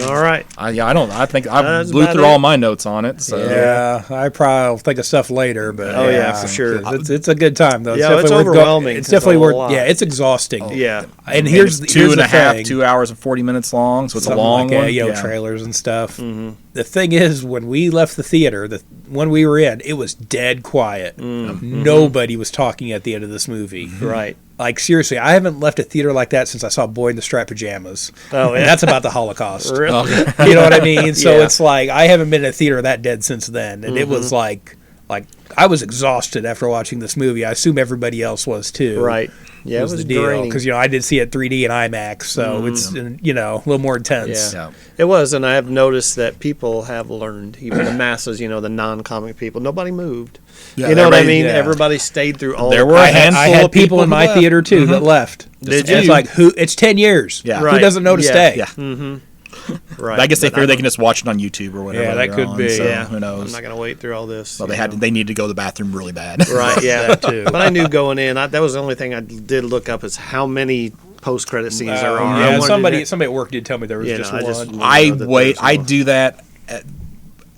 All right. I think I blew through all my notes on it. So I probably will think of stuff later, but for sure. It's a good time though. It's overwhelming. It's definitely worth. Yeah, it's exhausting. And here's 2 hours and 40 minutes long, so it's something a long one. Trailers and stuff. The thing is, when we left the theater, when we were in, it was dead quiet. Nobody was talking at the end of this movie. Right. Like, seriously, I haven't left a theater like that since I saw Boy in the Striped Pajamas. Oh, yeah. And that's about the Holocaust. Really? You know what I mean? So it's like, I haven't been in a theater that dead since then. And it was like, I was exhausted after watching this movie. I assume everybody else was too. Right. Yeah, was the deal. Because, I did see it 3D and IMAX, so it's, a little more intense. Yeah. It was, and I have noticed that people have learned, even the masses, the non-comic people, nobody moved. Yeah, you know what I mean? Yeah. Everybody stayed through all. There were a handful I had of people in my theater too that left. Did It's you? like it's 10 years. Yeah. Who Right. doesn't know to stay? Yeah. Right. I guess they But figure they can just watch it on YouTube or whatever. Yeah, that they're could on, be. So, Yeah. who knows? I'm not going to wait through all this. Well, they need to go to the bathroom really bad. Right. Yeah. That too. But I knew going in. That was the only thing I did look up is how many post-credit scenes there are. Yeah, I wanted somebody at work did tell me there was just one. I do that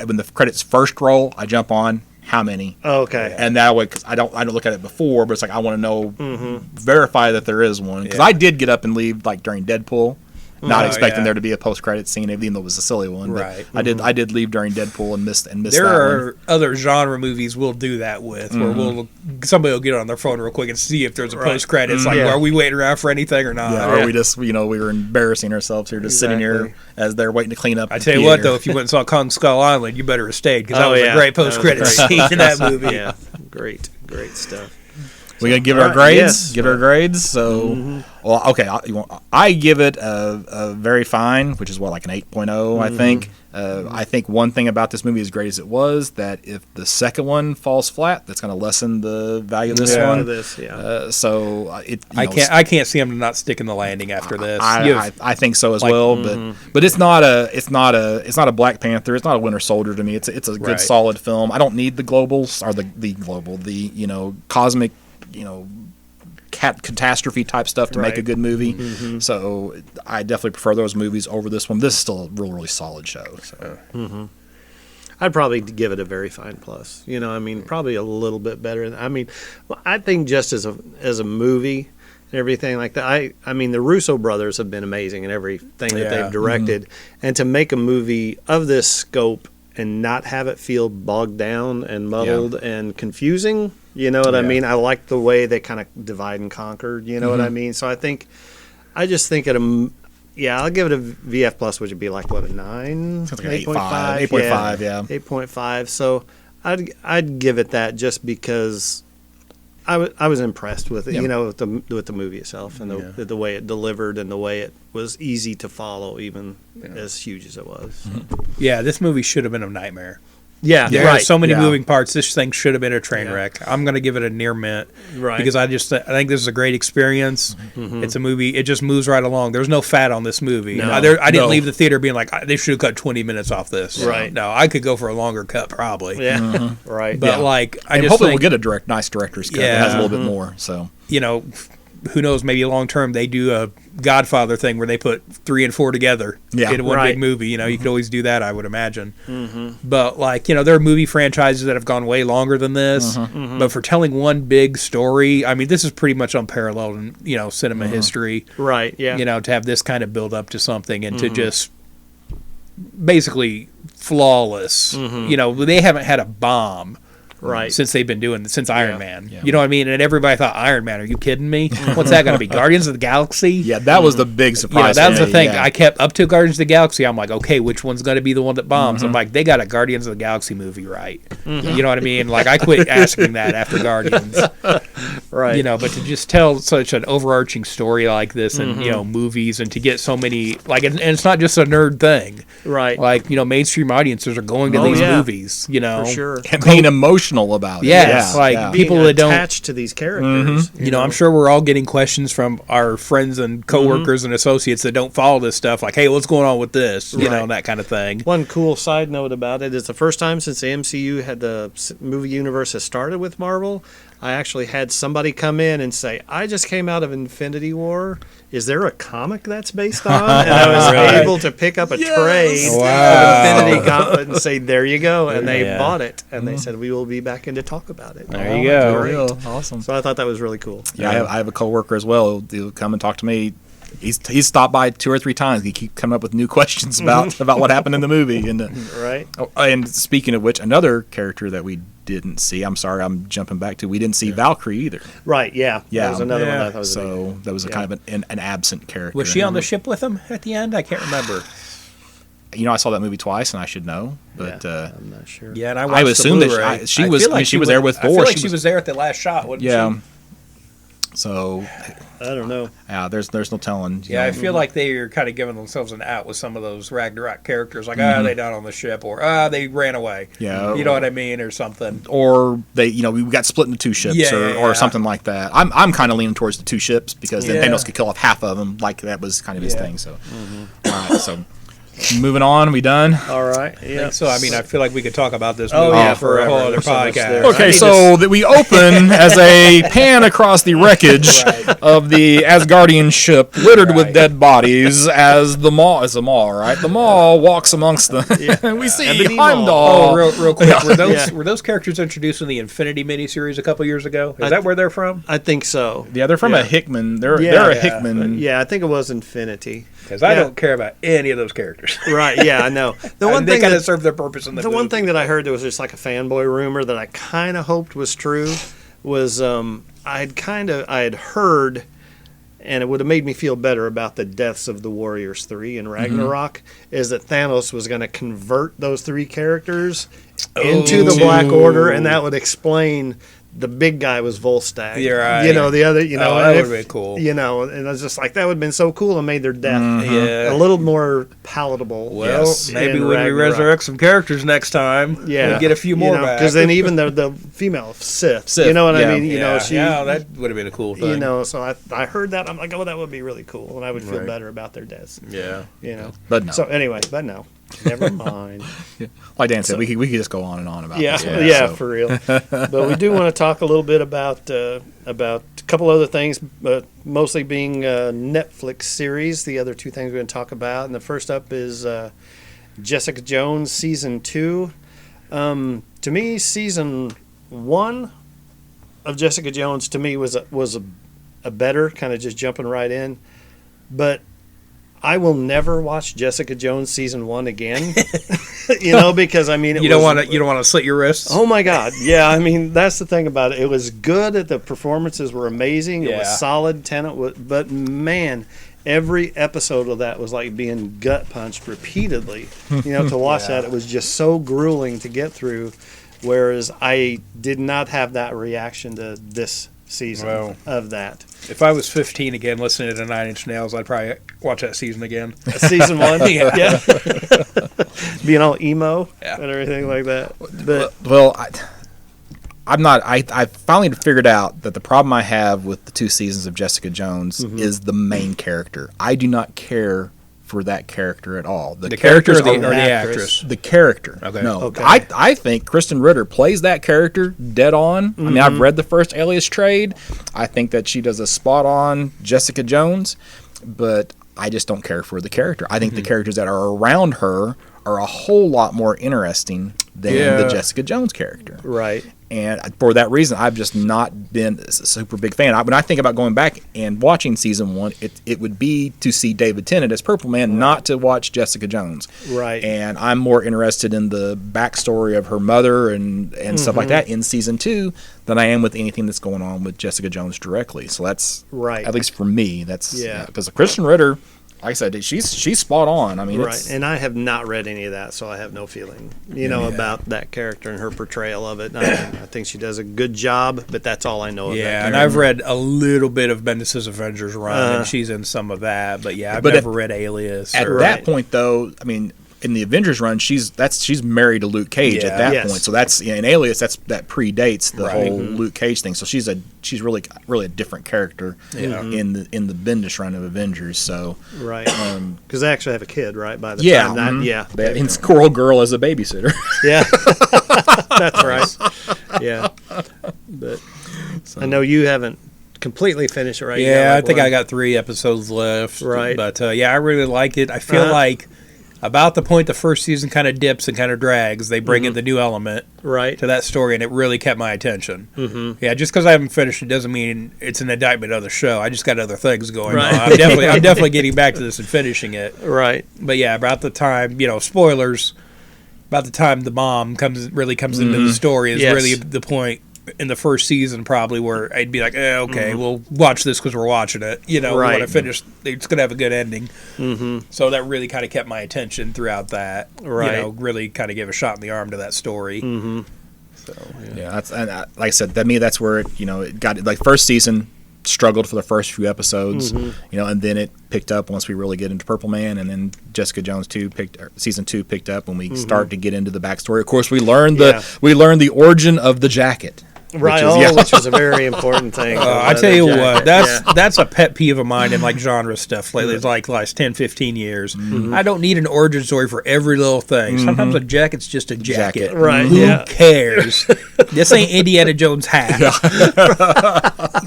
when the credits first roll. I jump on how many. Oh, okay. And that way, because I don't look at it before, but it's like I want to know, verify that there is one. Because I did get up and leave like during Deadpool, not expecting there to be a post-credit scene, even though it was a silly one. Right. But I did leave during Deadpool and missed There that are one. other genre movies we'll do that with, where somebody will get on their phone real quick and see if there's a post credits. Like, are we waiting around for anything or not? Or we just, we were embarrassing ourselves here, just sitting here as they're waiting to clean up. I tell you what, though, if you went and saw Kong Skull Island, you better have stayed because that was a great post credit That was scene in that movie. Yeah. Great stuff. We're gonna give it our grades. Yes. Give it our grades. So, well, okay. I give it a very fine, which is like an 8.0. I think. I think one thing about this movie, as great as it was, that if the second one falls flat, that's going to lessen the value of this one. So I can't see him not sticking the landing after this. I think so as well. But it's not a Black Panther. It's not a Winter Soldier to me. It's a good solid film. I don't need the globals or the cosmic catastrophe type stuff to make a good movie. So I definitely prefer those movies over this one. This is still a really solid show. So. I'd probably give it a very fine plus. Probably a little bit better. I think just as a movie and everything like that. I mean, the Russo brothers have been amazing in everything that they've directed, and to make a movie of this scope and not have it feel bogged down and muddled and confusing. You know what I mean? I like the way they kind of divide and conquer. You know what I mean? So I just think I'll give it a VF plus, which would be like, what, a 9? Sounds like 8.5. 8.5, yeah. 8.5. So I'd give it that just because I was impressed with it, with the movie itself and the way it delivered and the way it was easy to follow, even as huge as it was. Yeah, this movie should have been a nightmare. Yeah, there are so many moving parts. This thing should have been a train wreck. I'm going to give it a near mint, because I think this is a great experience. It's a movie. It just moves right along. There's no fat on this movie. No. I didn't leave the theater being like, they should have cut 20 minutes off this. Right. No, I could go for a longer cut probably. Yeah. Right. But I and just hopefully think, we'll get a nice director's cut that has a little bit more. So who knows, maybe long term they do a Godfather thing where they put 3 and 4 together in one big movie. You could always do that, I would imagine. But there are movie franchises that have gone way longer than this. But for telling one big story, I mean, this is pretty much unparalleled in cinema history. Right. Yeah. To have this kind of build up to something and to just basically flawless. They haven't had a bomb. Right. Since Iron Man. Yeah. You know what I mean? And everybody thought, Iron Man, are you kidding me? What's that going to be? Guardians of the Galaxy? Yeah, that was the big surprise. That was the thing. Yeah. I kept up to Guardians of the Galaxy. I'm like, okay, which one's going to be the one that bombs? I'm like, they got a Guardians of the Galaxy movie right. You know what I mean? Like, I quit asking that after Guardians. Right. But to just tell such an overarching story like this and, movies and to get so many, and it's not just a nerd thing. Right. Like, mainstream audiences are going to these movies, For sure. And being emotional about it. Yes, people being that don't attached to these characters. I'm sure we're all getting questions from our friends and coworkers and associates that don't follow this stuff, like, hey, what's going on with this? That kind of thing. One cool side note about it is the first time since the MCU had the movie universe has started with Marvel, I actually had somebody come in and say, I just came out of Infinity War. Is there a comic that's based on? And I was able to pick up a trade of Infinity Gauntlet and say, there you go. And they bought it. And they said, we will be back in to talk about it. There you go. Great. Awesome. So I thought that was really cool. Yeah, I have a coworker as well. He'll come and talk to me. He's stopped by 2 or 3 times. He keeps coming up with new questions about what happened in the movie. And right. And speaking of which, another character that we didn't see. I'm sorry, I'm jumping back to. We didn't see Valkyrie either. Right. Yeah. That was another one I thought was that was a kind of an absent character. Was she on the ship with him at the end? I can't remember. I saw that movie twice, and I should know, but I'm not sure. Yeah, and I would assume that she was there with Thor. I feel like she was there at the last shot. Wasn't she? So I don't know. Yeah, there's no telling. Yeah, I feel like they are kind of giving themselves an out with some of those Ragnarok characters, like they died on the ship, or they ran away. Yeah, you know what I mean, or something. Or they, we got split into 2 ships, or something like that. I'm kind of leaning towards the 2 ships because then Thanos could kill off half of them, like that was kind of his thing. So, all right, so. Moving on, we done? All right. Yeah. So, I mean, I feel like we could talk about this movie for a whole other podcast. Okay, so that we open as a pan across the wreckage of the Asgardian ship littered with dead bodies as the Maw is a Maw, right? The Maw walks amongst them. And we see Heimdall. Oh, real quick. Were those characters introduced in the Infinity miniseries a couple years ago? Is that where they're from? I think so. Yeah, they're from a Hickman. They're a Hickman. Yeah, I think it was Infinity. Because I don't care about any of those characters. Right, yeah, I know. The one thing that served their purpose in the movie. One thing that I heard that was just like a fanboy rumor that I kind of hoped was true was I had heard, and it would have made me feel better about the deaths of the Warriors 3 in Ragnarok, is that Thanos was going to convert those 3 characters into the Black Order, and that would explain... The big guy was Volstagg. You're right. The other, that would have been cool. And I was just like, that would have been so cool and made their death a little more palatable. Well, maybe when we resurrect some characters next time, we'll get a few more back. Because then even the female Sith, you know what I mean? That would have been a cool thing. So I heard that. I'm like, oh, that would be really cool. And I would feel better about their deaths. Yeah. But no. So anyway, no. Never mind. Like Dan said, we could just go on and on about this. For real. But we do want to talk a little bit about a couple other things, but mostly being Netflix series. The other 2 things we're going to talk about, and the first up is Jessica Jones season 2. To me, season 1 of Jessica Jones was a better kind of just jumping right in, but. I will never watch Jessica Jones season 1 again, because I mean, you don't want to slit your wrists. Oh my God, yeah. I mean, that's the thing about it. It was good. The performances were amazing. It was solid. But man, every episode of that was like being gut punched repeatedly. To watch that, it was just so grueling to get through. Whereas I did not have that reaction to this season of that. If I was 15 again listening to 9 Inch Nails, I'd probably watch that season again. Season 1? Yeah. Being all emo and everything like that. But, I finally figured out that the problem I have with the 2 seasons of Jessica Jones is the main character. I do not care for that character at all. The character or the are- actress? The character. Okay. No. Okay. I think Kristen Ritter plays that character dead on. I mean, I've read the first Alias trade. I think that she does a spot on Jessica Jones, but I just don't care for the character. I think the characters that are around her are a whole lot more interesting than the Jessica Jones character. Right. And for that reason, I've just not been a super big fan. When I think about going back and watching season 1, it would be to see David Tennant as Purple Man, not to watch Jessica Jones. Right. And I'm more interested in the backstory of her mother and stuff like that in season 2 than I am with anything that's going on with Jessica Jones directly. So that's, Right. at least for me, that's, Yeah. because Kristen Ritter, like I said, she's spot on. I mean, Right, and I have not read any of that, so I have no feeling, about that character and her portrayal of it. I think she does a good job, but that's all I know of that Yeah, character. and I've read a little bit of Bendis' Avengers run, and she's in some of that. But yeah, I've never read Alias. At that point, though, I mean, in the Avengers run, she's married to Luke Cage at that point. So that's in Alias. That predates the whole Luke Cage thing. So she's really a different character in the Bendis run of Avengers. So right, because they actually have a kid, right? By the yeah, time that, and Squirrel Girl as a babysitter. yeah, that's right. Yeah, but I know you haven't completely finished it, right? Yeah, I think I got 3 episodes left. Right. But I really like it. I feel like about the point the first season kind of dips and kind of drags, they bring in the new element right to that story, and it really kept my attention. Mm-hmm. Yeah, just because I haven't finished it doesn't mean it's an indictment of the show. I just got other things going on. I'm definitely getting back to this and finishing it. right. But yeah, about the time, spoilers, about the time the mom comes into the story is Yes. really the point in the first season probably where I'd be like, okay, we'll watch this because we're watching it. We want Right. to finish. It's going to have a good ending. Mm-hmm. So that really kind of kept my attention throughout that. Right. Really kind of gave a shot in the arm to that story. Mm-hmm. So yeah, that's like I said, that's where it got like first season struggled for the first few episodes, and then it picked up once we really get into Purple Man, and then Jessica Jones season 2 picked up when we start to get into the backstory. Of course, we learned the origin of the jacket. Right, which was a very important thing. I tell you what, that's a pet peeve of mine in like genre stuff lately. It's like the last 10, 15 years. Mm-hmm. I don't need an origin story for every little thing. Mm-hmm. Sometimes a jacket's just a jacket. Right. Who cares? This ain't Indiana Jones' hat.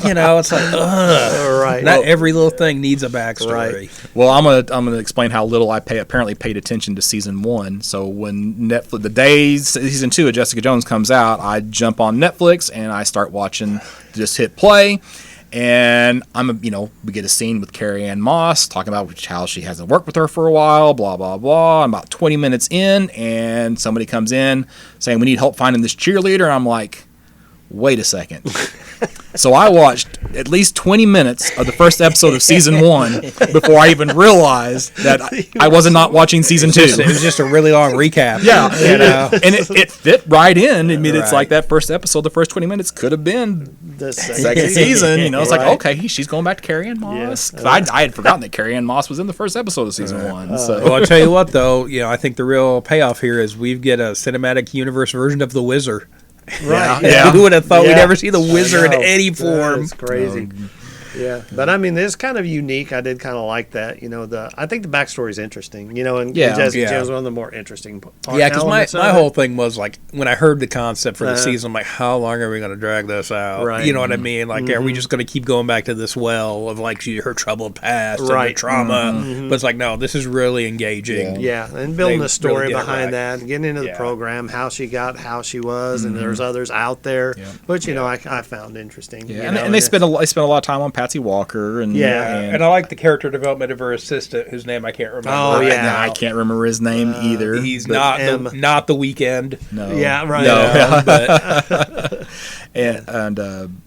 It's like, ugh. Right. Not every little thing needs a backstory. Right. Well, I'm gonna explain how little I apparently paid attention to season 1. So when Netflix, the day season 2 of Jessica Jones comes out, I jump on Netflix and I start watching. Just hit play, and we get a scene with Carrie Ann Moss talking about how she hasn't worked with her for a while, blah blah blah. I'm about 20 minutes in, and somebody comes in saying we need help finding this cheerleader. I'm like, wait a second. So I watched at least 20 minutes of the first episode of season 1 before I even realized that I wasn't not watching season 2. It was just a really long recap. Yeah, and it fit right in. I mean, it's like that first episode, the first 20 minutes could have been The second season. It's like, Right. okay, she's going back to Carrie Ann Moss. Yeah. 'Cause I had forgotten that Carrie Ann Moss was in the first episode of season 1. So. Well, I'll tell you what, though, I think the real payoff here is we get a cinematic universe version of The Wizard. Right. Yeah. Who would have thought we'd Yeah. ever see the Wizard in I know. any form? It's crazy. Yeah, but I mean, it's kind of unique. I did kind of like that. I think the backstory is interesting. And Jessica Jones is one of the more interesting parts. Yeah, because my whole thing was like when I heard the concept for the season, I'm like, how long are we going to drag this out? Right. You know what I mean? Like, are we just going to keep going back to this well of like her troubled past and the Right. trauma? But it's like, no, this is really engaging. Yeah, and building They the story really get it behind right. that, and getting into the Yeah. program, how she got how she was, and there's others out there, which I found interesting. Yeah, and they spent a lot of time on Patsy Walker. And, And I like the character development of her assistant, whose name I can't remember. Oh, yeah. I can't remember his name either. He's but- not the Weekend. No. Yeah, right. No. But and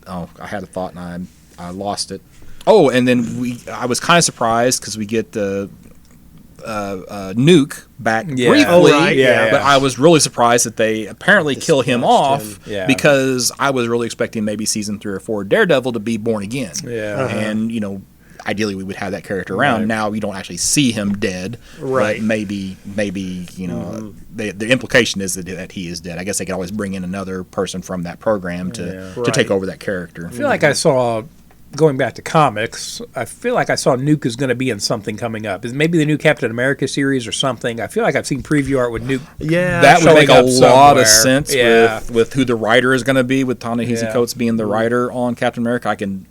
I had a thought and I lost it. Oh, and then I was kind of surprised because we get the Nuke back briefly, Oh, right, yeah. but I was really surprised that they apparently kill him off him. Yeah. because I was really expecting maybe season 3 or 4 Daredevil to be born again. Yeah. And ideally we would have that character around. Right. Now you don't actually see him dead, Right. But maybe the implication is that he is dead. I guess they could always bring in another person from that program to take over that character. I feel like I saw going back to comics, I feel like I saw Nuke is going to be in something coming up. Is maybe the new Captain America series or something? I feel like I've seen preview art with Nuke. Yeah, That would make a showing up lot of somewhere. sense Yeah. with who the writer is going to be, with Ta-Nehisi Yeah. Coates being the writer on Captain America. I can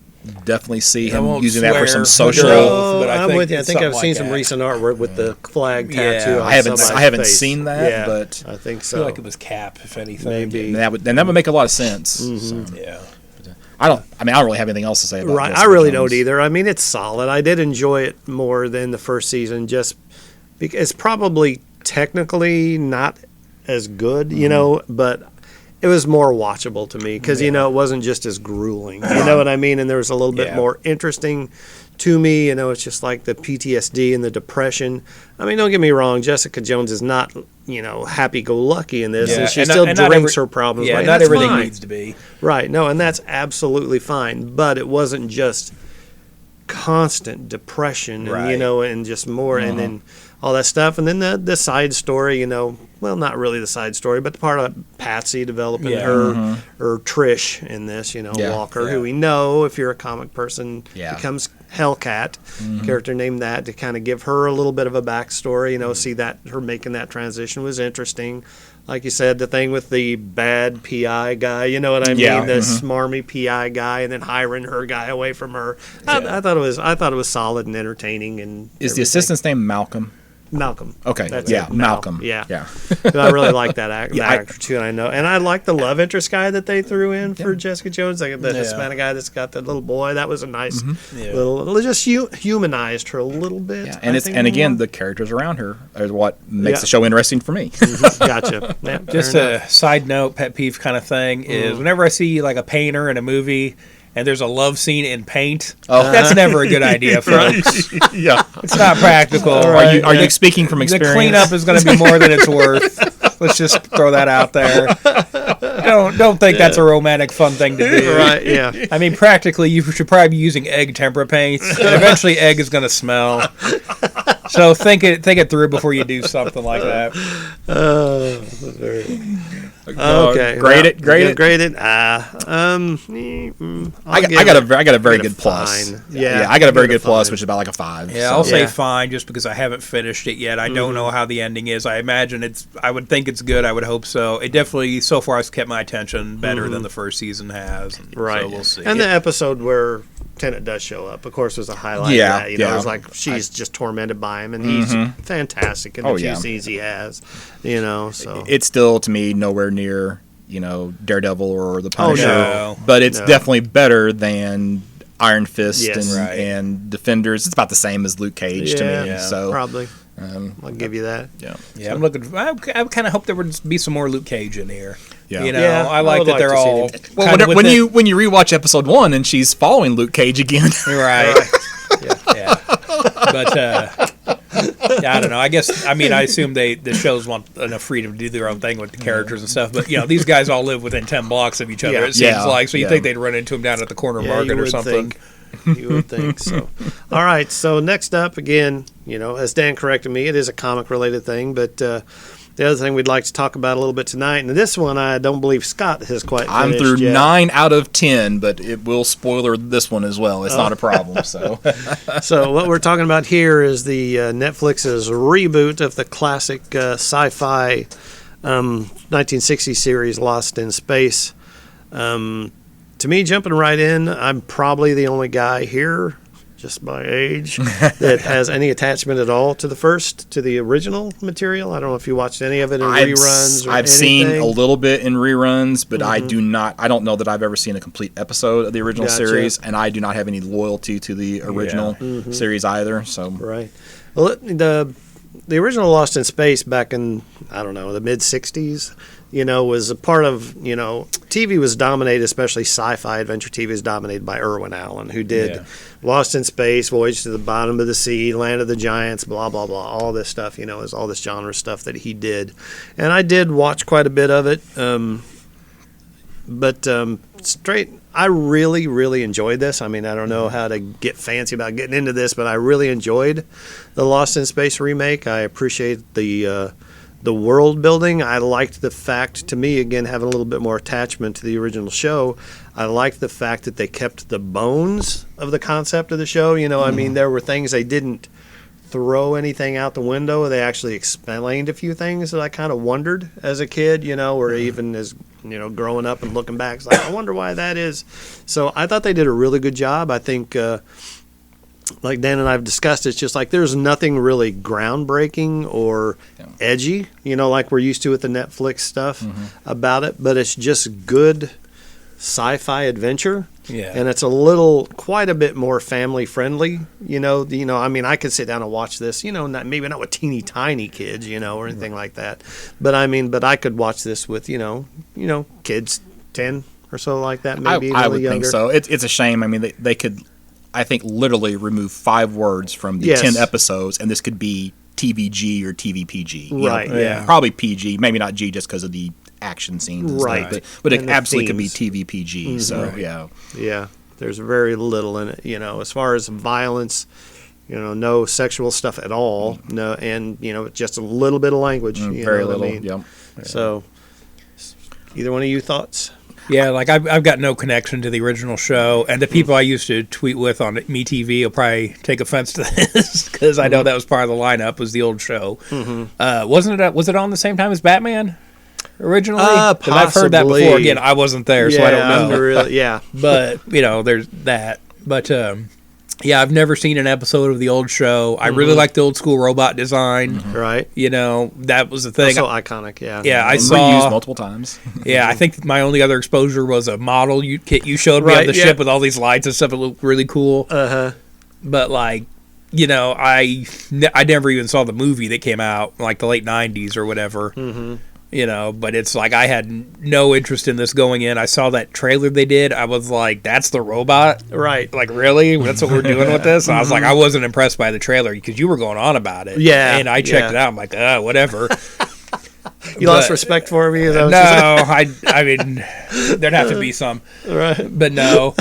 definitely see I him won't using that for some swear social. who No, but I I'm think with you. I it's think I've something seen like some that. recent artwork with the flag Yeah. tattoo. on I haven't somebody's face. seen that, Yeah, but I think I so. feel like it was Cap, if anything. Maybe. and that would make a lot of sense. Mm-hmm. So, Yeah. I don't really have anything else to say about Right, I Jessica really Jones. don't either. I mean, it's solid. I did enjoy it more than the first season, just because it's probably technically not as good, you know, but it was more watchable to me because, you know, it wasn't just as grueling. You know what I mean? And there was a little bit Yeah. more interesting to me. You know, it's just like the PTSD and the depression. I mean, don't get me wrong. Jessica Jones is not, you know, happy-go-lucky in this, Yeah, and she and still not drinks every- her problems. Yeah, away. not That's everything fine. needs to be. Right. No, and that's absolutely fine. But it wasn't just constant depression and, you Right. know, and just more and then all that stuff. And then the side story, you know, well, not really the side story, but the part of Patsy developing Yeah. her or Trish in this, you know, Yeah. Walker, Yeah. who we know, if you're a comic person, Yeah. becomes Hellcat, character named that, to kind of give her a little bit of a backstory, you know, see that her making that transition was interesting. Like you said, the thing with the bad PI guy, you know what I mean? Yeah. The smarmy PI guy, and then hiring her guy away from her. I thought it was solid and entertaining. And Is the everything. assistant's name Malcolm? Malcolm? Okay, That's yeah, it, Mal. Malcolm. Yeah, Yeah. I really like that Yeah, I- actor too. And I know, and I like the love interest guy that they threw in for Jessica Jones, like the Yeah. Hispanic guy that's got the little boy. That was a nice Yeah. little, just humanized her a little bit. Yeah, I and think, again, more. the characters around her are what makes Yeah. the show interesting for me. Gotcha. Yeah, Just fair enough. a side note, pet peeve kind of thing is whenever I see like a painter in a movie and there's a love scene in paint, that's never a good idea, folks. Yeah. It's not practical. Are you speaking from experience? The cleanup is going to be more than it's worth. Let's just throw that out there. Don't think that's a romantic, fun thing to do. Right? Yeah. I mean, practically, you should probably be using egg tempera paints, and eventually, egg is going to smell. So think it through before you do something like that. Okay. Grade it. Grade it. I I got a very good plus. fine. Yeah, I got a very give it good plus, fine. which is about like a 5. Yeah, so. I'll say Yeah. fine, just because I haven't finished it yet. I don't know how the ending is. I imagine I would think it's good. I would hope so. It definitely, so far, has kept my attention better than the first season has. And Right. So we'll see. And the episode where Tennant does show up, of course, was a highlight. Yeah, of that. You know, yeah. it was like she's just tormented by him, and he's fantastic in the Oh, few yeah. scenes he has. You know, so It's still, to me, nowhere near, Daredevil or the Punisher. no. But it's No. definitely better than Iron Fist Yes. and, Right. and Defenders. It's about the same as Luke Cage to me. Yeah. So, probably I'll give you that. yeah. Yeah, I'm looking. I kind of hope there would be some more Luke Cage in here. Yeah. You know, Yeah, I I like would that like they're to see all. them. Well, kinda when you rewatch episode 1 and she's following Luke Cage again, right. Yeah. But yeah, I don't know. I assume the shows want enough freedom to do their own thing with the characters and stuff. But these guys all live within 10 blocks of each other. Yeah. It seems Yeah. like. So you Yeah. think they'd run into them down at the corner Yeah, market you or would something. think. You would think so. All right. So next up, again, as Dan corrected me, it is a comic-related thing, but the other thing we'd like to talk about a little bit tonight, and this one I don't believe Scott has quite I'm finished through yet. 9 out of 10, but it will spoiler this one as well. It's not a problem. So, So what we're talking about here is the Netflix's reboot of the classic sci-fi 1960 series Lost in Space. To me, jumping right in, I'm probably the only guy here, just by age, that has any attachment at all to the original material. I don't know if you watched any of it in reruns or I've seen anything. a little bit in reruns, but I don't know that I've ever seen a complete episode of the original Gotcha. series, and I do not have any loyalty to the original series either. So, Right. Well, the original Lost in Space back in, I don't know, the mid 60s, was a part of, TV was dominated, especially sci-fi adventure TV was dominated by Irwin Allen, who did Lost in Space, Voyage to the Bottom of the Sea, Land of the Giants, blah, blah, blah, all this stuff, is all this genre stuff that he did. And I did watch quite a bit of it. I really, really enjoyed this. I mean, I don't know how to get fancy about getting into this, but I really enjoyed the Lost in Space remake. I appreciate the The world building, I liked the fact, to me, again, having a little bit more attachment to the original show, I liked the fact that they kept the bones of the concept of the show. You know, I mean, there were things they didn't throw anything out the window. They actually explained a few things that I kind of wondered as a kid, you know, or even as, you know, growing up and looking back, it's like, I wonder why that is. So I thought they did a really good job. I think, like Dan and I have discussed, it's just like there's nothing really groundbreaking or edgy, you know, like we're used to with the Netflix stuff about it, but it's just good sci-fi adventure. Yeah. And it's quite a bit more family friendly, you know, I mean, I could sit down and watch this, you know, maybe not with teeny tiny kids, you know, or anything like that. But I could watch this with, you know, kids 10 or so like that, maybe I would younger. think so. It's a shame. I mean, they could, I think, literally remove 5 words from the 10 episodes, and this could be TVG or TVPG. Right, yeah. Probably PG, maybe not G just because of the action scenes and Right. stuff, but it And the absolutely could be themes. TVPG. So, yeah. Yeah, there's very little in it, you know, as far as violence, you know, no sexual stuff at all, no, and, you know, just a little bit of language. You Very know what little, I mean? yep. So, either one of you thoughts? Yeah, like I've got no connection to the original show, and the people I used to tweet with on MeTV will probably take offense to this because I know that was part of the lineup. Was the old show? Wasn't it? Was it on the same time as Batman originally? 'Cause I've heard that before. Possibly. Again, I wasn't there, so I don't know. Yeah, But you know, there's that. But yeah, I've never seen an episode of the old show. I really like the old school robot design. right. You know, that was the thing. So iconic, yeah. Yeah, I And saw reused multiple times. Yeah, I think my only other exposure was a model kit you showed me Right, of the yeah. ship with all these lights and stuff. It looked really cool. But like, you know, I never even saw the movie that came out like the late '90s or whatever. You know, but it's like I had no interest in this going in. I saw that trailer they did. I was like, "That's the robot, Right. Like, really? That's what we're doing with this?" And I was like, I wasn't impressed by the trailer because you were going on about it. Yeah, and I checked yeah. it out. I'm like, whatever. You lost But- respect for me? Is that what No, you said? I mean, there'd have to be some, Right. but no.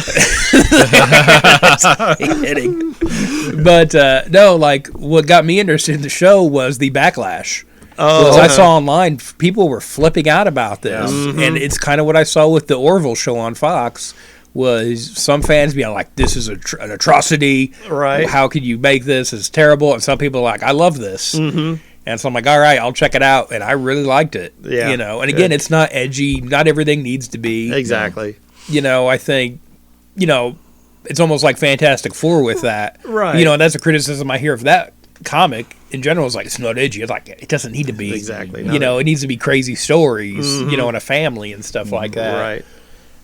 Kidding. But no, like what got me interested in the show was the backlash. Oh, I saw online people were flipping out about this, and it's kind of what I saw with the Orville show on Fox. Was some fans being like, "This is an atrocity! Right. How could you make this? It's terrible." And some people are like, "I love this." And so I'm like, all right, I'll check it out. And I really liked it. Yeah, You know, and again, good. it's not edgy. Not everything needs to be. Exactly. You know, I think, you know, it's almost like Fantastic Four with that. Right. You know, and that's a criticism I hear of that comic in general. Is like, it's not edgy. It's like, it doesn't need to be. Exactly. You know, it needs to be crazy stories, you know, and a family and stuff like that. Right.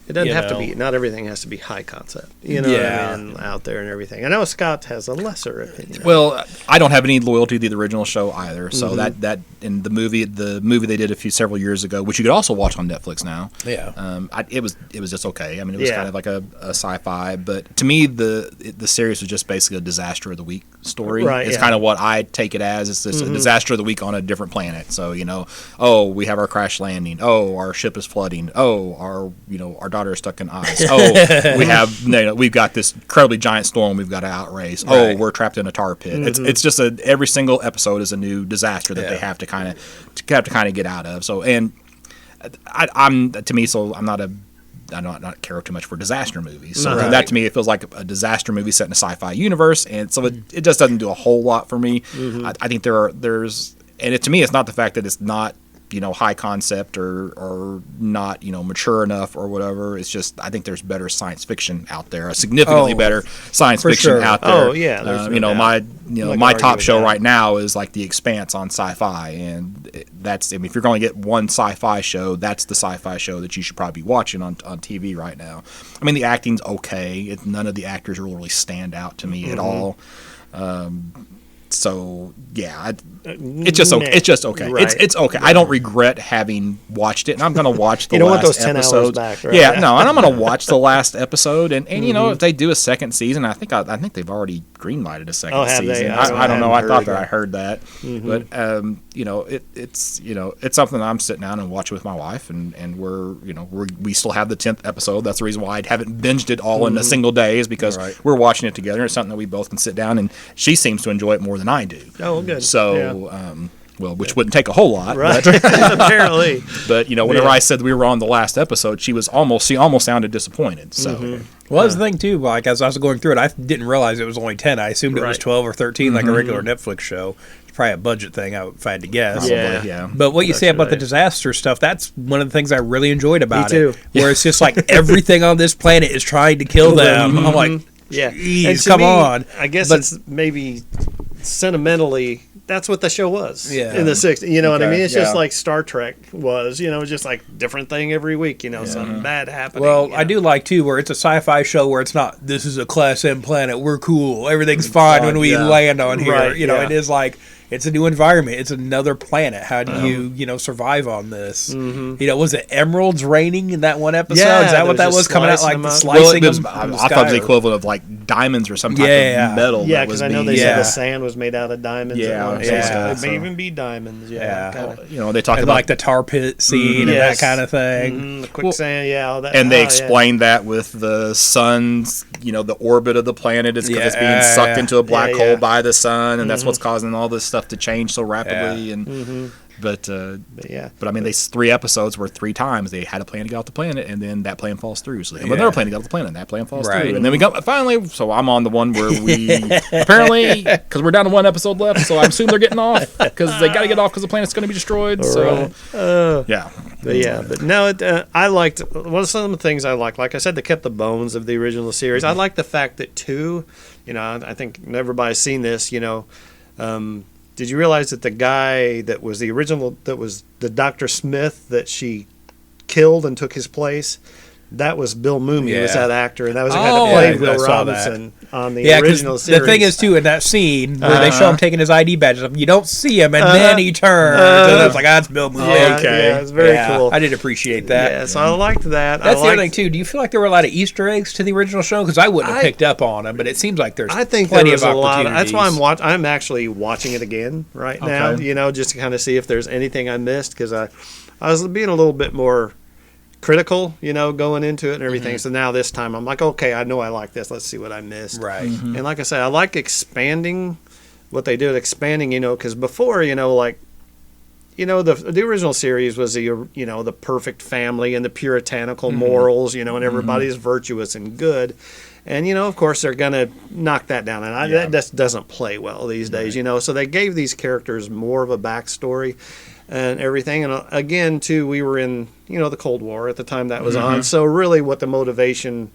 It doesn't You have to know. be. Not everything has to be high concept. You know Yeah. what I mean? Out there and everything. I know Scott has a lesser opinion. Well, I don't have any loyalty to the original show either. So that in the movie they did several years ago, which you could also watch on Netflix now. Yeah. It was just okay. I mean, it was Yeah. kind of like a sci-fi, but to me the series was just basically a disaster of the week story. Right, It's yeah. kind of what I take it as. It's just a disaster of the week on a different planet. So oh, we have our crash landing. Oh, our ship is flooding. Oh, our daughter is stuck in ice. Oh, we've got this incredibly giant storm we've got to outrace. Oh, Right. we're trapped in a tar pit. It's just every single episode is a new disaster that they have to kind of get out of. So and I'm not I don't care too much for disaster movies. So Right. that to me, it feels like a disaster movie set in a sci-fi universe, and so it just doesn't do a whole lot for me. I think there's to me, it's not the fact that it's not high concept or not mature enough or whatever. It's just I think there's better science fiction out there, a significantly better science for fiction sure. out there. Oh, yeah, there's no doubt. my I can my argue top with show that. right now is like The Expanse on Sci-Fi, and if you're going to get one sci-fi show, that's the sci-fi show that you should probably be watching on TV right now. I mean, the acting's okay. None of the actors really stand out to me at all. So yeah, it's just okay. It's just okay. Right. It's okay. I don't regret having watched it, and I'm going to watch the You don't last want those 10 hours episodes. back, right? Yeah, no, and I'm going to watch the last episode, and if they do a second season, I think they've already greenlighted a second Oh, have they? season. I I don't know. I haven't thought heard that that. I heard that, but it's something that I'm sitting down and watching with my wife, and we still have the 10th episode. That's the reason why I haven't binged it all in a single day, is because we're watching it together. It's something that we both can sit down, and she seems to enjoy it more than I do. Oh, good. So, Well, which wouldn't take a whole lot, Right. Apparently. but whenever Yeah. I said we were on the last episode, she almost sounded disappointed. So Well, that's the thing too. Like as I was going through it, I didn't realize it was only 10. I assumed it was Right. 12 or 13, like a regular Netflix show. It's probably a budget thing, if I had to guess. Yeah. yeah. But what you say about the right. disaster stuff, that's one of the things I really enjoyed about too. it. Where it's just like everything on this planet is trying to kill them. I'm like, Yeah. Jeez, And to come me, on. I guess But- it's maybe sentimentally that's what the show was Yeah. in the 60s. You know what I Okay, mean? It's yeah. just like Star Trek was, just like different thing every week, something bad happening. Well, I do like too where it's a sci-fi show where it's not this is a Class M planet, we're cool, everything's fine when we yeah. land on here. Right, yeah. It is like it's a new environment, it's another planet. How do you survive on this? Was it emeralds raining in that one episode? Yeah, Is that what they're that was just coming out slicing like them up. slicing Well, it was, them? I from the thought it was sky, the or- equivalent of like diamonds or some type Yeah. of metal. yeah, that because was I know they being- said Yeah. the sand was made out of diamonds. Yeah, at one some point. stuff, It may so. even be diamonds. Yeah, Yeah. kinda. They talked and about like the tar pit scene and Yes. that kind of thing. The quicksand, yeah, all that. and they oh, explained that with the sun's, the orbit of the planet is because it's being Yeah. sucked into a black Yeah, hole yeah. by the sun, and that's what's causing all this stuff to change so rapidly. And but yeah. I mean, these 3 episodes were 3 times they had a plan to get off the planet, and then that plan falls through. So they have another plan to get off the planet, and that plan falls Right. through. And then we got finally. So I'm on the one where we apparently because we're down to 1 episode left. So I assume they're getting off because they got to get off because the planet's going to be destroyed. So yeah. But yeah, but no, I liked one of some of the things I liked. Like I said, they kept the bones of the original series. I like the fact that too, I think everybody's seen this. Did you realize that the guy that was the original, that was the Dr. Smith that she killed and took his place? That was Bill Mumy, was Yeah. that actor, and that was the guy Oh, that played yeah, I Will saw that. Robinson on the Yeah, because original series. the thing is too in that scene where they show him taking his ID badges up, you don't see him, and then he turns, and it's like, that's Bill Mumy. yeah, Okay. yeah, it's very Yeah, cool. I did appreciate that. Yeah, so I liked that. That's I the other thing liked- too. Do you feel like there were a lot of Easter eggs to the original show? Because I wouldn't have I- picked up on them, but it seems like there's I think plenty there was of a lot. opportunities. That's why I'm actually watching it again right now. Okay. Just to kind of see if there's anything I missed, because I was being a little bit more critical, going into it and everything. So now this time I'm like, okay, I know I like this. Let's see what I missed. right. And like I said, I like expanding what they did, expanding. Because before, like. The original series was the perfect family and the puritanical morals, and everybody's virtuous and good. And, of course, they're going to knock that down. And that just doesn't play well these days, So they gave these characters more of a backstory and everything. And again, too, we were in, the Cold War at the time that was on. So really what the motivation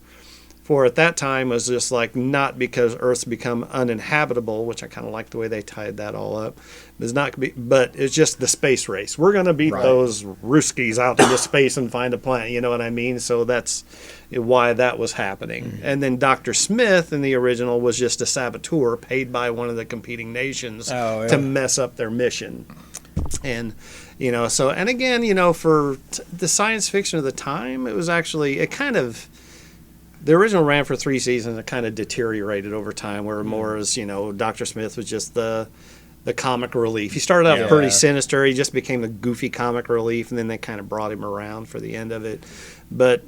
for at that time was just like not because Earth's become uninhabitable, which I kind of like the way they tied that all up. But it's just the space race. We're going to beat those Ruskies out into space and find a planet. You know what I mean? So that's why that was happening. And then Dr. Smith in the original was just a saboteur paid by one of the competing nations to mess up their mission. And so, and again, for the science fiction of the time, it was actually the original ran for 3 seasons. It kind of deteriorated over time, where more as Dr. Smith was just the comic relief. He started out pretty sinister. He just became the goofy comic relief, and then they kind of brought him around for the end of it. But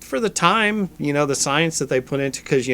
for the time, the science that they put into, because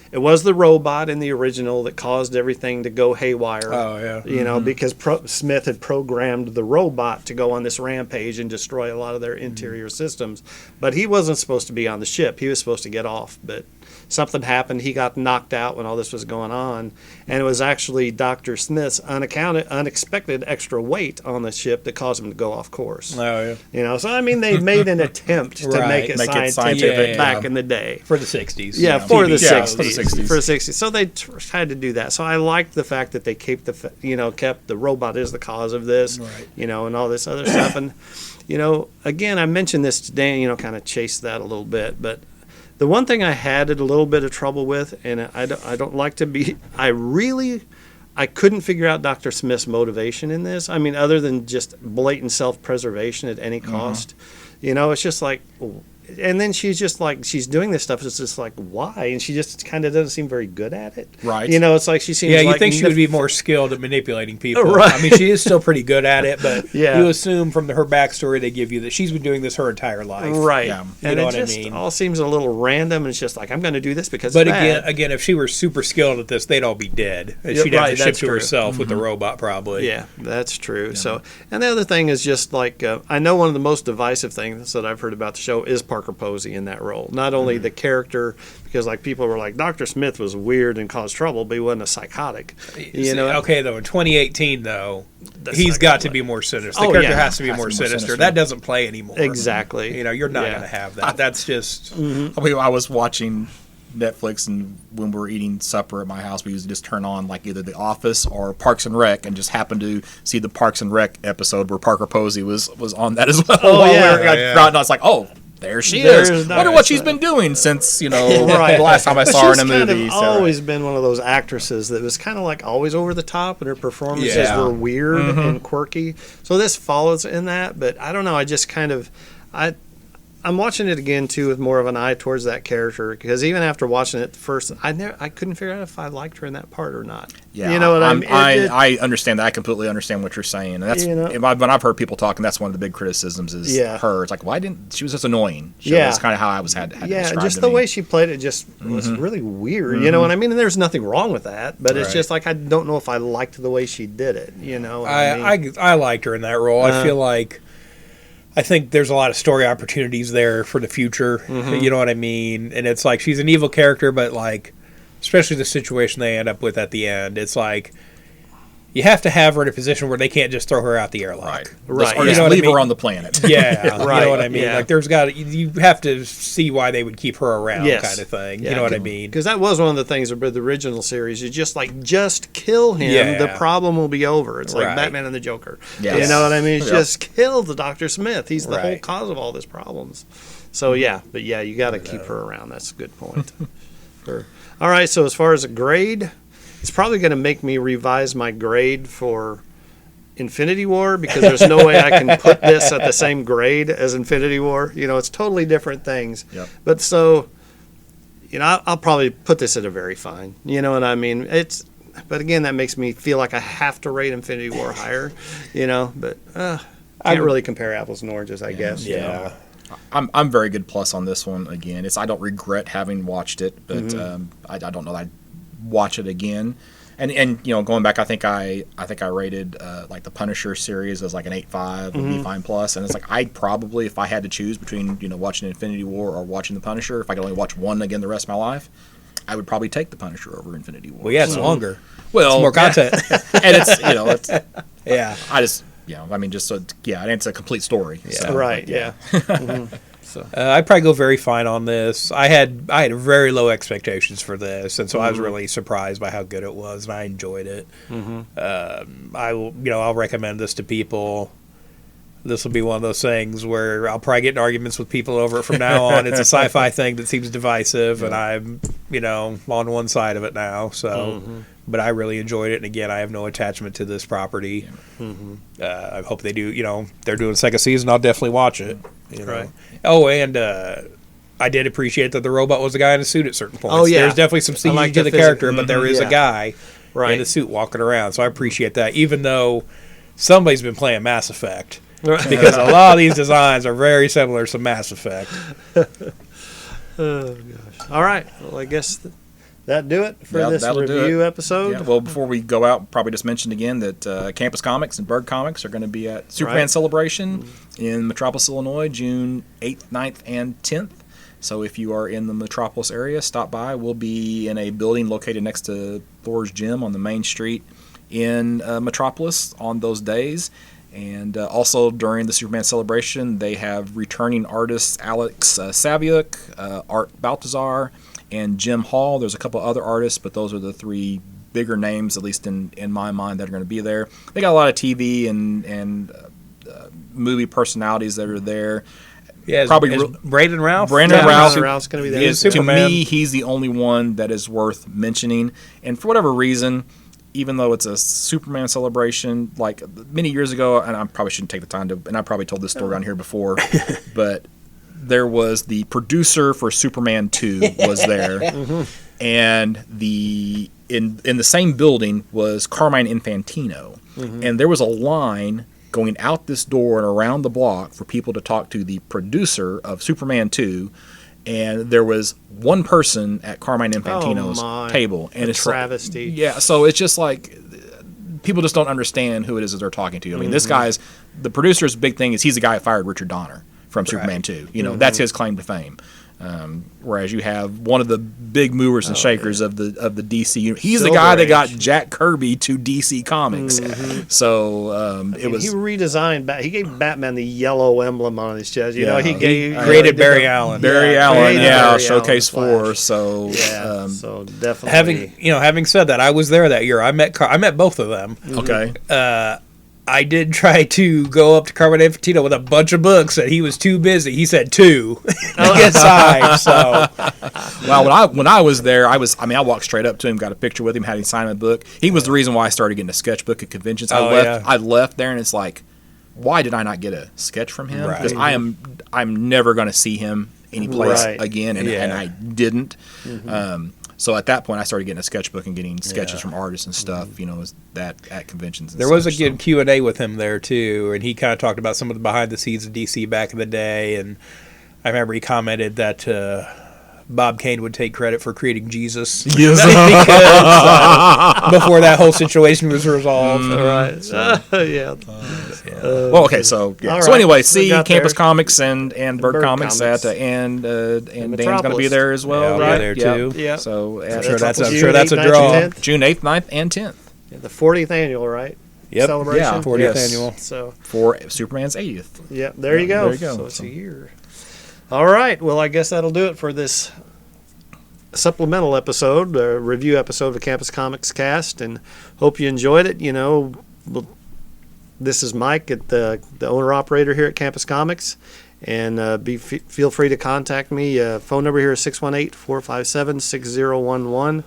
it was the robot in the original that caused everything to go haywire. Oh, yeah. Because Smith had programmed the robot to go on this rampage and destroy a lot of their interior systems. But he wasn't supposed to be on the ship. He was supposed to get off. But something happened. He got knocked out when all this was going on. And it was actually Dr. Smith's unexpected extra weight on the ship that caused him to go off course. Oh, yeah. So, they made an attempt to Right. make it Make it scientific scientific, back in the day. For the 60s. Yeah, for the TV shows. 60s. For the 60s. For the 60s. So they tried to do that. So I liked the fact that they kept the robot is the cause of this, Right. and all this other stuff. And, again, I mentioned this today, kind of chased that a little bit. But the one thing I had a little bit of trouble with, and I don't like to be, I couldn't figure out Dr. Smith's motivation in this. Other than just blatant self-preservation at any cost. It's just like, and then she's just like, she's doing this stuff. It's just like, why? And she just kind of doesn't seem very good at it. Right. You know, it's like she seems. Yeah, you like think she would be more skilled at manipulating people. Right. I mean, she is still pretty good at it, but Yeah. you assume from her backstory they give you that she's been doing this her entire life. right. Yeah. And know it what I just mean? all seems a little random. And it's just like, I'm going to do this because. But it's bad. again, if she were super skilled at this, they'd all be dead. And Yeah, she'd have right, to ship that's to true. herself with the robot, probably. Yeah, that's true. So, and the other thing is just like I know one of the most divisive things that I've heard about the show is Parker Posey in that role. Not only the character, because like people were like Dr. Smith was weird and caused trouble, but he wasn't a psychotic. You know, Okay, though, in 2018 though, The he's got to psychotic. be more sinister. The Oh, character yeah. has to be more sinister. That doesn't play anymore. Exactly. You know, you're not Yeah. going to have that. That's just. I was watching Netflix, and when we were eating supper at my house, we used to just turn on like either The Office or Parks and Rec, and just happened to see the Parks and Rec episode where Parker Posey was on that as well. Oh, while yeah. we were Yeah. out, and I was like, oh, there she There's is. Dr. Wonder what she's Smith. been doing since the Right. last time I But saw her in she's a kind of movie. So, always been one of those actresses that was kind of like always over the top, and her performances Yeah. were weird and quirky. So this follows in that, but I don't know. I just kind of, I'm watching it again too with more of an eye towards that character, because even after watching it first, I couldn't figure out if I liked her in that part or not. yeah, You know what I mean? I understand that. I completely understand what you're saying. And that's You know? when I've heard people talking, that's one of the big criticisms is Yeah. her. It's like, why didn't she was just annoying? Yeah. That's kind of how I was had to Yeah, describe just to the me. way she played it just was really weird. You know what I mean? And there's nothing wrong with that, but it's Right. just like I don't know if I liked the way she did it. You know? what I mean? I liked her in that role. I feel like I think there's a lot of story opportunities there for the future. You know what I mean? And it's like she's an evil character, but like, especially the situation they end up with at the end, it's like you have to have her in a position where they can't just throw her out the airlock. Right. Or You just know what I leave mean? her on the planet. Yeah, Right. you know what I mean. Yeah. Like there's got you have to see why they would keep her around, Yes. kind of thing. Yeah. You know what I mean? Because that was one of the things about the original series. You just kill him, Yeah. the problem will be over. It's like Right. Batman and the Joker. Yes. You know what I mean? It's Yep. just kill the Dr. Smith. He's the whole Right. cause of all these problems. So yeah, but yeah, you got to keep her around. That's a good point. All right. So as far as a grade, it's probably going to make me revise my grade for Infinity War, because there's no way I can put this at the same grade as Infinity War. You know, it's totally different things. Yep. But so, you know, I'll probably put this at a very fine. You know what I mean? But again, that makes me feel like I have to rate Infinity War higher. You know, but can't really compare apples and oranges, I guess. you know. I'm very good plus on this one again. I don't regret having watched it, but I don't know that I'd watch it again. And you know, going back, I think I rated like the Punisher series as like an 8.5 would be fine plus, and it's like I'd probably, if I had to choose between, you know, watching Infinity War or watching the Punisher, if I could only watch one again the rest of my life, I would probably take the Punisher over Infinity War. Well, yeah, it's longer. Well, It's more content. and it's, you know, it's Yeah. I just, you know, I mean, just so, yeah, and it's a complete story. So, Right. but, Yeah. I'd probably go very fine on this. I had very low expectations for this, and so I was really surprised by how good it was, and I enjoyed it. I will, you know, I'll recommend this to people. This will be one of those things where I'll probably get in arguments with people over it from now on. It's a sci-fi thing that seems divisive, and I'm, you know, on one side of it now. So, but I really enjoyed it, and again, I have no attachment to this property. I hope they do. You know, they're doing a second season. I'll definitely watch it. You know? Right. Oh, and I did appreciate that the robot was a guy in a suit at certain points. Oh, yeah. There's definitely some CG like to the the character, but there is yeah. a guy Right. in a suit walking around. So I appreciate that, even though somebody's been playing Mass Effect. Because a lot of these designs are very similar to Mass Effect. Oh gosh. All right. Well, I guess that do it for Yeah, this that'll do review it. episode. Yeah, well, before we go out, probably just mention again that Campus Comics and Berg Comics are going to be at Superman Right. Celebration in Metropolis, Illinois, June 8th, 9th, and 10th. So if you are in the Metropolis area, stop by. We'll be in a building located next to Thor's Gym on the main street in Metropolis on those days. And also during the Superman Celebration, they have returning artists Alex Saviuk, Art Baltazar, and Jim Hall. There's a couple other artists, but those are the three bigger names, at least in my mind, that are going to be there. They got a lot of TV and movie personalities that are there. Yeah, Probably is real- Brandon Ralph. Brandon Yeah, Ralph, Ralph's going to be there. is, to Superman. me, he's the only one that is worth mentioning. And for whatever reason, even though it's a Superman celebration, like many years ago, and I probably shouldn't take the time to, and I probably told this story on here before, but there was the producer for Superman 2 was there, and in the same building was Carmine Infantino, and there was a line going out this door and around the block for people to talk to the producer of Superman 2. And there was one person at Carmine Infantino's table, and it's travesty. Yeah, so it's just like people just don't understand who it is that they're talking to. I mean, this guy's the producer's big thing is he's the guy that fired Richard Donner from Superman 2. You know, that's his claim to fame. Whereas you have one of the big movers and shakers of the DC. He's the guy that got Jack Kirby to DC Comics. So it was. He redesigned. He gave Batman the yellow emblem on his chest. You know, he created Barry Allen. Barry Allen, Showcase 4. So so definitely having said that, I was there that year. I met both of them. Okay. I did try to go up to Carmine Infantino with a bunch of books, and he was too busy. He said 2 against I. So, well, when I was there, I walked straight up to him, got a picture with him, had him sign my book. He was the reason why I started getting a sketchbook at conventions. I left there, and it's like, why did I not get a sketch from him? Because I'm never going to see him anyplace again, and I didn't. So at that point, I started getting a sketchbook and getting sketches from artists and stuff. You know, that at conventions. And there was a good Q&A with him there too, and he kind of talked about some of the behind the scenes of DC back in the day. And I remember he commented that Bob Kane would take credit for creating Jesus. Yes. Because, before that whole situation was resolved. Right. So, well, okay, so Right. So anyway, see Campus there. Comics and Bird Comics at and Dan's going to be there as well. Yeah, I'll right? be there too. Yeah. So I'm sure that's a draw. June 8th, 9th, and 10th. The 40th annual, right? Yep. Celebration. Yeah. 40th Yes. annual. So For Superman's 80th. yeah, there you go. There you go. So it's a year. All right. Well, I guess that'll do it for this supplemental episode, review episode of the Campus Comics Cast, and hope you enjoyed it. You know, this is Mike, at the owner-operator here at Campus Comics, and feel free to contact me. Phone number here is 618-457-6011.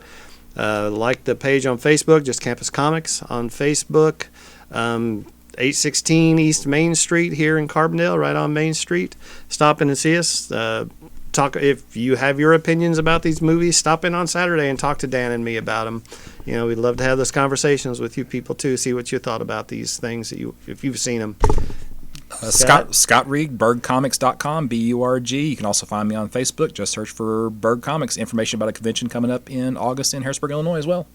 Like the page on Facebook, just Campus Comics on Facebook. 816 East Main Street here in Carbondale, right on Main Street. Stop in and see us. Talk if you have your opinions about these movies. Stop in on Saturday and talk to Dan and me about them. You know, we'd love to have those conversations with you people too. See what you thought about these things if you've seen them. Scott Reed, BurgComics.com, BURG. You can also find me on Facebook. Just search for Burg Comics. Information about a convention coming up in August in Harrisburg, Illinois as well.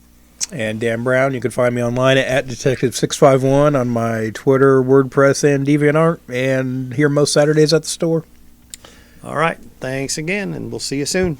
And Dan Brown, you can find me online at Detective651 on my Twitter, WordPress, and DeviantArt, and here most Saturdays at the store. All right. Thanks again, and we'll see you soon.